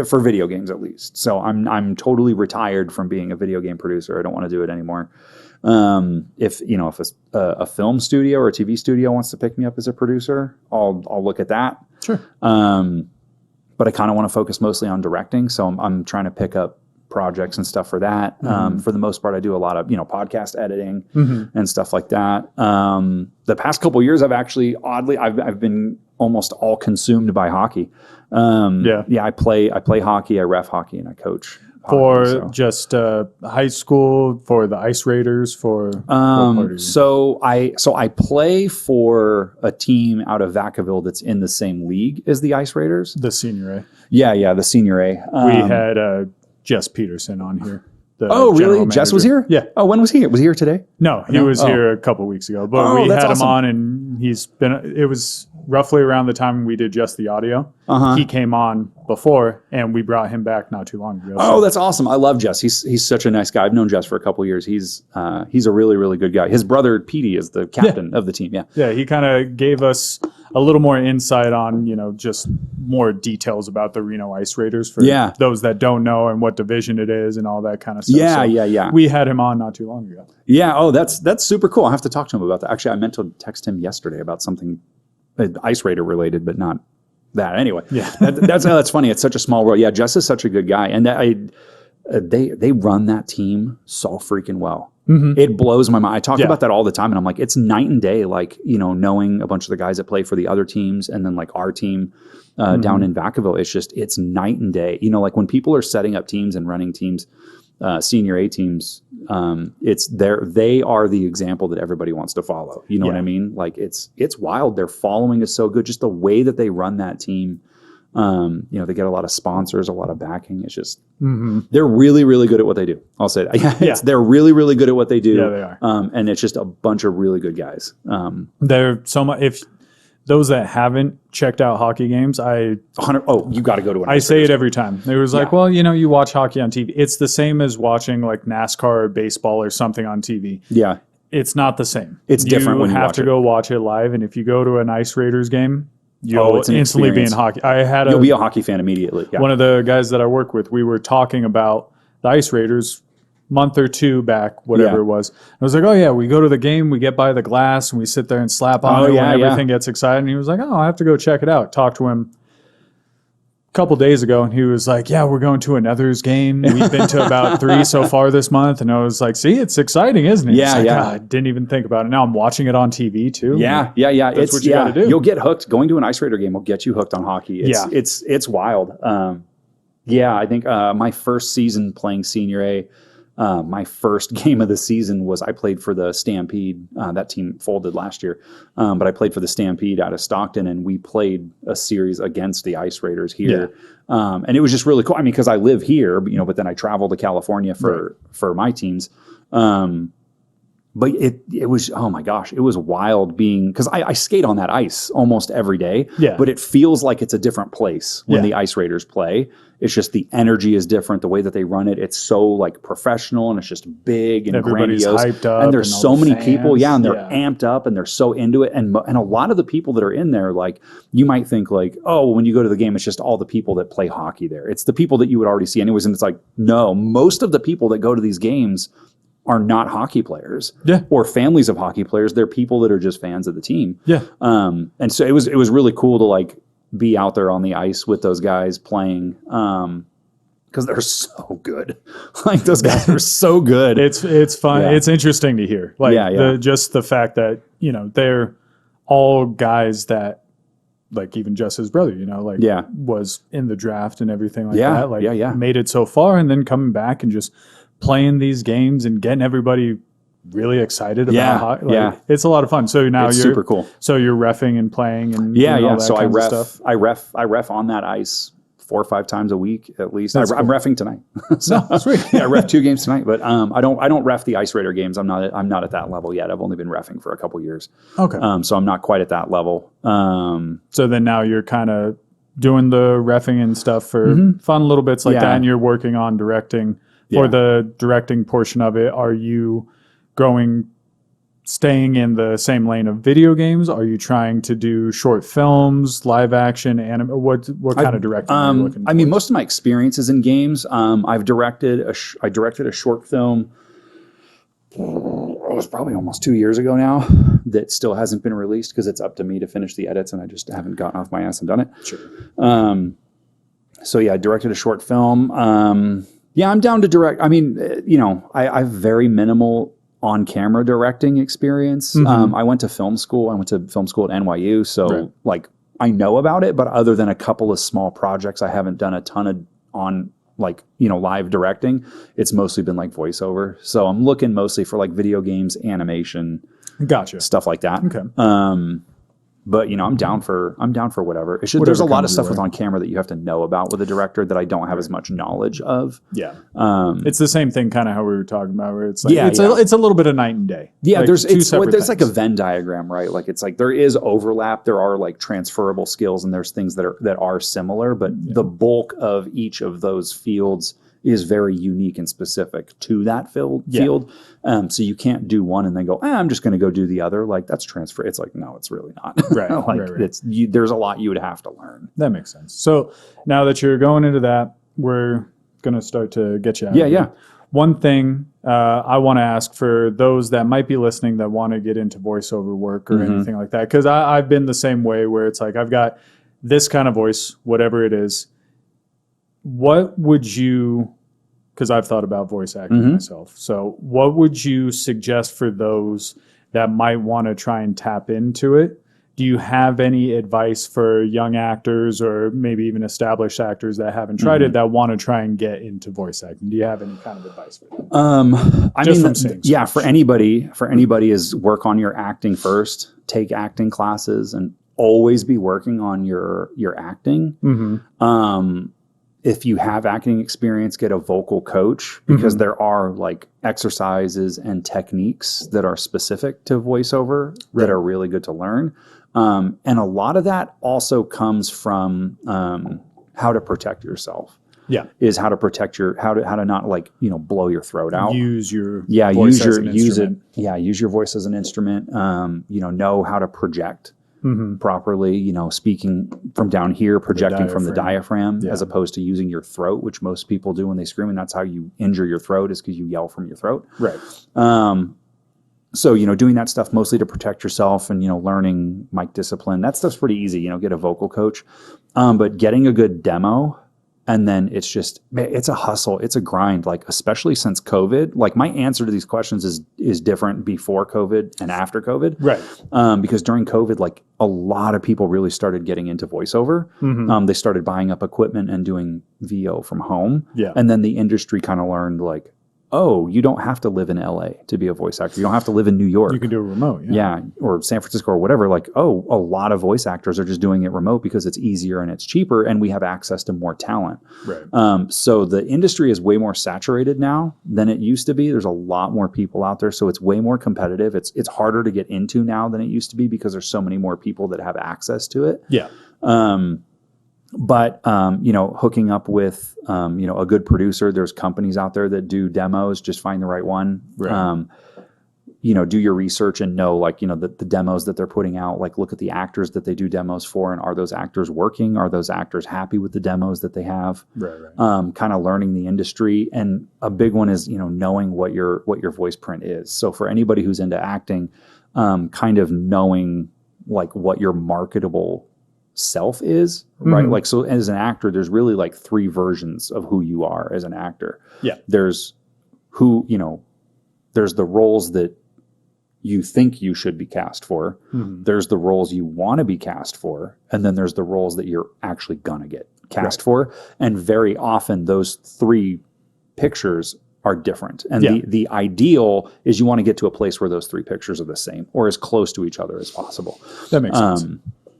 for video games at least. So I'm totally retired from being a video game producer. I don't want to do it anymore. If a film studio or a TV studio wants to pick me up as a producer, I'll look at that. Sure. But I kind of want to focus mostly on directing. So I'm trying to pick up projects and stuff for that. Mm-hmm. For the most part, I do a lot of, podcast editing and stuff like that. The past couple of years, I've been almost all consumed by hockey. I play hockey, I ref hockey, and I coach hockey, just high school, for the Ice Raiders, for so I play for a team out of Vacaville that's in the same league as the Ice Raiders. The Senior A. Yeah, the Senior A. We had Jess Peterson on here. Oh, really? Jess was here? Yeah. Oh, when was he here? Was he here today? No, he was here a couple weeks ago. But we had him on, and it was roughly around the time we did just the audio. Uh-huh. He came on before, and we brought him back not too long ago. Oh, that's awesome. I love Jess. He's such a nice guy. I've known Jess for a couple of years. He's a really, really good guy. His brother, Petey, is the captain of the team. Yeah. Yeah, he kind of gave us a little more insight on, just more details about the Reno Ice Raiders for those that don't know and what division it is and all that kind of stuff. Yeah. We had him on not too long ago. Yeah. Oh, that's super cool. I have to talk to him about that. Actually, I meant to text him yesterday about something Ice Raider related, but not that. Anyway, that's funny. It's such a small world. Yeah, Jess is such a good guy, and they run that team so freaking well. Mm-hmm. It blows my mind. I talk about that all the time, and I'm like, it's night and day. Like, knowing a bunch of the guys that play for the other teams, and then like our team down in Vacaville, it's night and day. Like when people are setting up teams and running teams, Senior A teams, they are the example that everybody wants to follow. You know what I mean? Like it's wild. Their following is so good. Just the way that they run that team They get a lot of sponsors, a lot of backing. It's just they're really, really good at what they do. I'll say that. They're really, really good at what they do. Yeah, they are. And it's just a bunch of really good guys. They're so much. If those that haven't checked out hockey games, you got to go to an I say it every time. It was like, well, you watch hockey on TV. It's the same as watching like NASCAR or baseball or something on TV. Yeah. It's not the same. It's different when you have watch to go watch it live. And if you go to an Ice Raiders game, you'll it's an instantly be in experience. hockey. You'll be a hockey fan immediately. Yeah. One of the guys that I work with, we were talking about the Ice Raiders month or two back, whatever it was. I was like, oh yeah, we go to the game, we get by the glass, and we sit there and slap on it when everything gets excited. And he was like, oh, I have to go check it out. Talked to him a couple days ago, and he was like, yeah, we're going to another's game. We've been to about 3 so far this month. And I was like, see, it's exciting, isn't it? Yeah, like, I didn't even think about it. Now I'm watching it on TV too. Yeah. That's what you got to do. You'll get hooked. Going to an Ice Raider game will get you hooked on hockey. It's wild. I think my first season playing Senior A, my first game of the season was I played for the Stampede. That team folded last year, but I played for the Stampede out of Stockton, and we played a series against the Ice Raiders here. And it was just really cool. I mean, because I live here, but then I travel to California for my teams. But it was, oh my gosh, it was wild being, because I skate on that ice almost every day, but it feels like it's a different place when the Ice Raiders play. It's just the energy is different, the way that they run it. It's so like professional, and it's just big and everybody's grandiose. Hyped up, and there's so many people, and they're amped up, and they're so into it. And a lot of the people that are in there, like you might think like, oh, when you go to the game, it's just all the people that play hockey there. It's the people that you would already see anyways. And it's like, no, most of the people that go to these games are not hockey players or families of hockey players. They're people that are just fans of the team. And so it was really cool to like be out there on the ice with those guys playing, because they're so good. Like those guys are so good. It's fun. Yeah. It's interesting to hear. Like just the fact that, they're all guys that, like even just his brother, was in the draft and everything like that. Like made it so far, and then coming back and just playing these games and getting everybody really excited about hockey. It's a lot of fun. So now it's you're super cool. So you're reffing and playing and all that So I ref stuff. I ref on that ice 4 or 5 times a week at least. I'm reffing tonight. Sweet. I ref 2 games tonight, but I don't ref the Ice Raider games. I'm not at that level yet. I've only been reffing for a couple years. Okay. So I'm not quite at that level. So then now you're kind of doing the reffing and stuff for fun little bits like that, and you're working on directing. For the directing portion of it, are you staying in the same lane of video games? Are you trying to do short films, live action, anime? What kind of directing are you looking for? I mean, most of my experience is in games. I've directed I directed a short film. It was probably almost 2 years ago now that still hasn't been released because it's up to me to finish the edits, and I just haven't gotten off my ass and done it. Sure. So I directed a short film. I'm down to direct. I mean, I have very minimal on-camera directing experience. I went to film school. I went to film school at NYU. So like I know about it, but other than a couple of small projects, I haven't done a ton of live directing. It's mostly been like voiceover. So I'm looking mostly for like video games, animation, stuff like that. Okay. But I'm down for whatever. There's a lot of stuff with on camera that you have to know about with a director that I don't have as much knowledge of. Yeah. It's the same thing kind of how we were talking about, where it's like it's a little bit of night and day. Yeah, like there's like a Venn diagram, right? Like it's like there is overlap, there are like transferable skills, and there's things that are similar, but the bulk of each of those fields is very unique and specific to that field. So you can't do one and then go, I'm just going to go do the other. Like that's transfer. It's like, no, it's really not. Right. There's a lot you would have to learn. That makes sense. So now that you're going into that, we're going to start to get you out. Yeah. One thing I want to ask for those that might be listening that want to get into voiceover work or anything like that, because I've been the same way where it's like, I've got this kind of voice, whatever it is. What would you, because I've thought about voice acting myself, so what would you suggest for those that might want to try and tap into it? Do you have any advice for young actors or maybe even established actors that haven't tried it that want to try and get into voice acting? Do you have any kind of advice for them? For anybody is work on your acting first, take acting classes, and always be working on your acting. If you have acting experience, get a vocal coach, because there are like exercises and techniques that are specific to voiceover that are really good to learn. And a lot of that also comes from how to protect yourself. Yeah. Is how to protect how to not like, blow your throat out. Use your voice as an instrument. Use your voice as an instrument. Know how to project properly, speaking from down here, projecting from the diaphragm, as opposed to using your throat, which most people do when they scream. And that's how you injure your throat, is because you yell from your throat. Right. So, doing that stuff mostly to protect yourself and, learning mic discipline, that stuff's pretty easy, get a vocal coach. But getting a good demo, and then it's a hustle. It's a grind, like, especially since COVID. Like, my answer to these questions is different before COVID and after COVID. Right. Because during COVID, like, a lot of people really started getting into voiceover. They started buying up equipment and doing VO from home. Yeah. And then the industry kind of learned, like, oh, you don't have to live in LA to be a voice actor. You don't have to live in New York. You can do it remote. Yeah. Or San Francisco or whatever. Like, oh, a lot of voice actors are just doing it remote because it's easier and it's cheaper, and we have access to more talent. Right. So the industry is way more saturated now than it used to be. There's a lot more people out there. So it's way more competitive. It's harder to get into now than it used to be, because there's so many more people that have access to it. Yeah. But hooking up with, a good producer, there's companies out there that do demos, just find the right one. Right. Do your research and know, like, the demos that they're putting out, like, look at the actors that they do demos for, and are those actors working? Are those actors happy with the demos that they have? Right. Kind of learning the industry. And a big one is, knowing what your voice print is. So for anybody who's into acting, kind of knowing, like, what your marketable self is, right? Like, so as an actor, there's really like 3 versions of who you are as an actor. Yeah. There's there's the roles that you think you should be cast for. There's the roles you want to be cast for. And then there's the roles that you're actually gonna get cast for. And very often those 3 pictures are different. And the ideal is you want to get to a place where those 3 pictures are the same, or as close to each other as possible. That makes sense.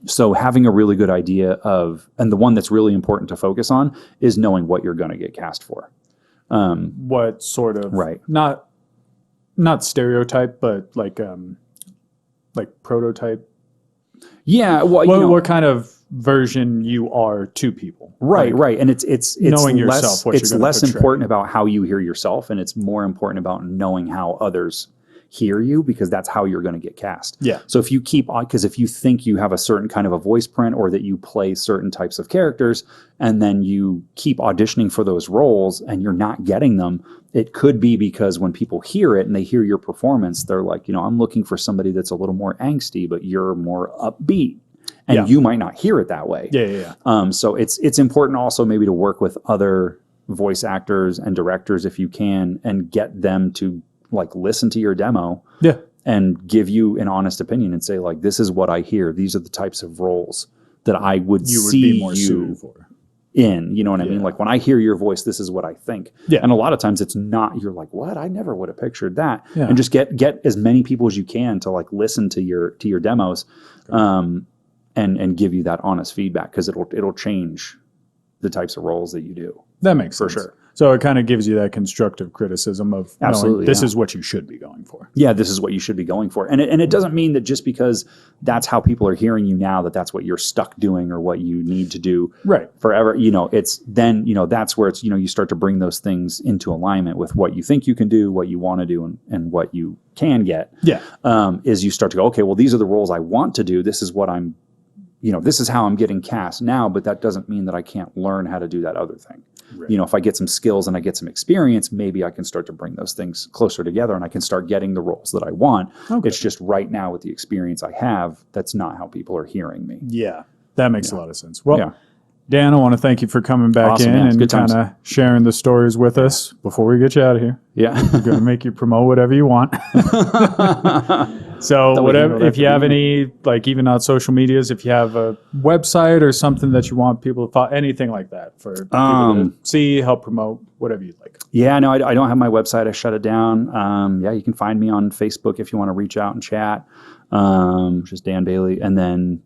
So having a really good idea of, and the one that's really important to focus on, is knowing what you're going to get cast for. What sort of, not stereotype, but like prototype. Yeah. Well, what kind of version you are to people. Right. And it's knowing less, yourself, what it's you're less portray. important about how you hear yourself, and it's more important about knowing how others hear you, because that's how you're going to get cast. Yeah. So if you keep on, because if you think you have a certain kind of a voice print, or that you play certain types of characters, and then you keep auditioning for those roles and you're not getting them, it could be because when people hear it and they hear your performance, they're like, I'm looking for somebody that's a little more angsty, but you're more upbeat. And you might not hear it that way. Yeah. So it's important also maybe to work with other voice actors and directors if you can, and get them to like listen to your demo and give you an honest opinion and say, like, this is what I hear. These are the types of roles that I would see be more suited for. In, you know what I mean? Like, when I hear your voice, this is what I think. Yeah. And a lot of times it's not, you're like, what? I never would have pictured that. Yeah. And just get as many people as you can to like listen to your demos, and give you that honest feedback, because it'll change the types of roles that you do. That makes For sense. sure. So it kind of gives you that constructive criticism of Absolutely, this is what you should be going for. Yeah, this is what you should be going for. And it doesn't mean that just because that's how people are hearing you now, that's what you're stuck doing or what you need to do forever. It's then, that's where it's, you start to bring those things into alignment with what you think you can do, what you want to do, and what you can get. Yeah. Is you start to go, okay, well, these are the roles I want to do. This is what I'm, this is how I'm getting cast now, but that doesn't mean that I can't learn how to do that other thing. Right. If I get some skills and I get some experience, maybe I can start to bring those things closer together and I can start getting the roles that I want. Okay. It's just right now with the experience I have, that's not how people are hearing me. Yeah, that makes a lot of sense. Well, Dan, I want to thank you for coming back in and kind of sharing the stories with us before we get you out of here. Yeah. We're going to make you promote whatever you want. So whatever, if you have any, like even on social medias, if you have a website or something that you want people to follow, anything like that for people to see, help promote, whatever you'd like. Yeah, no, I don't have my website. I shut it down. You can find me on Facebook if you want to reach out and chat. Just Dan Bailey. And then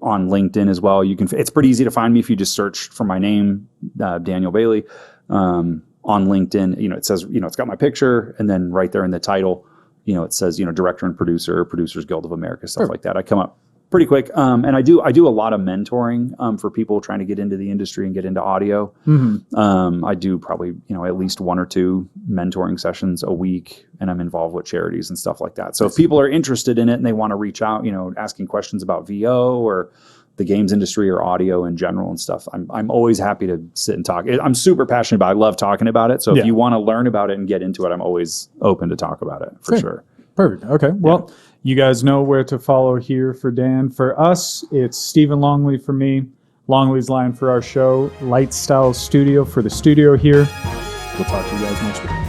on LinkedIn as well. It's pretty easy to find me if you just search for my name, Daniel Bailey, on LinkedIn. It says, it's got my picture, and then right there in the title, it says, director and producer, Producers Guild of America, stuff like that. I come up pretty quick. And I do a lot of mentoring for people trying to get into the industry and get into audio. I do probably, at least 1 or 2 mentoring sessions a week, and I'm involved with charities and stuff like that. So if people are interested in it and they want to reach out, asking questions about VO or the games industry or audio in general and stuff, I'm always happy to sit and talk. I'm super passionate about it. I love talking about it. So if you want to learn about it and get into it, I'm always open to talk about it for sure. Perfect. Okay. Well, you guys know where to follow here for Dan. For us, it's Stephen Longley for me, Longley's Line for our show, Lightstyle Studio for the studio here. We'll talk to you guys next week.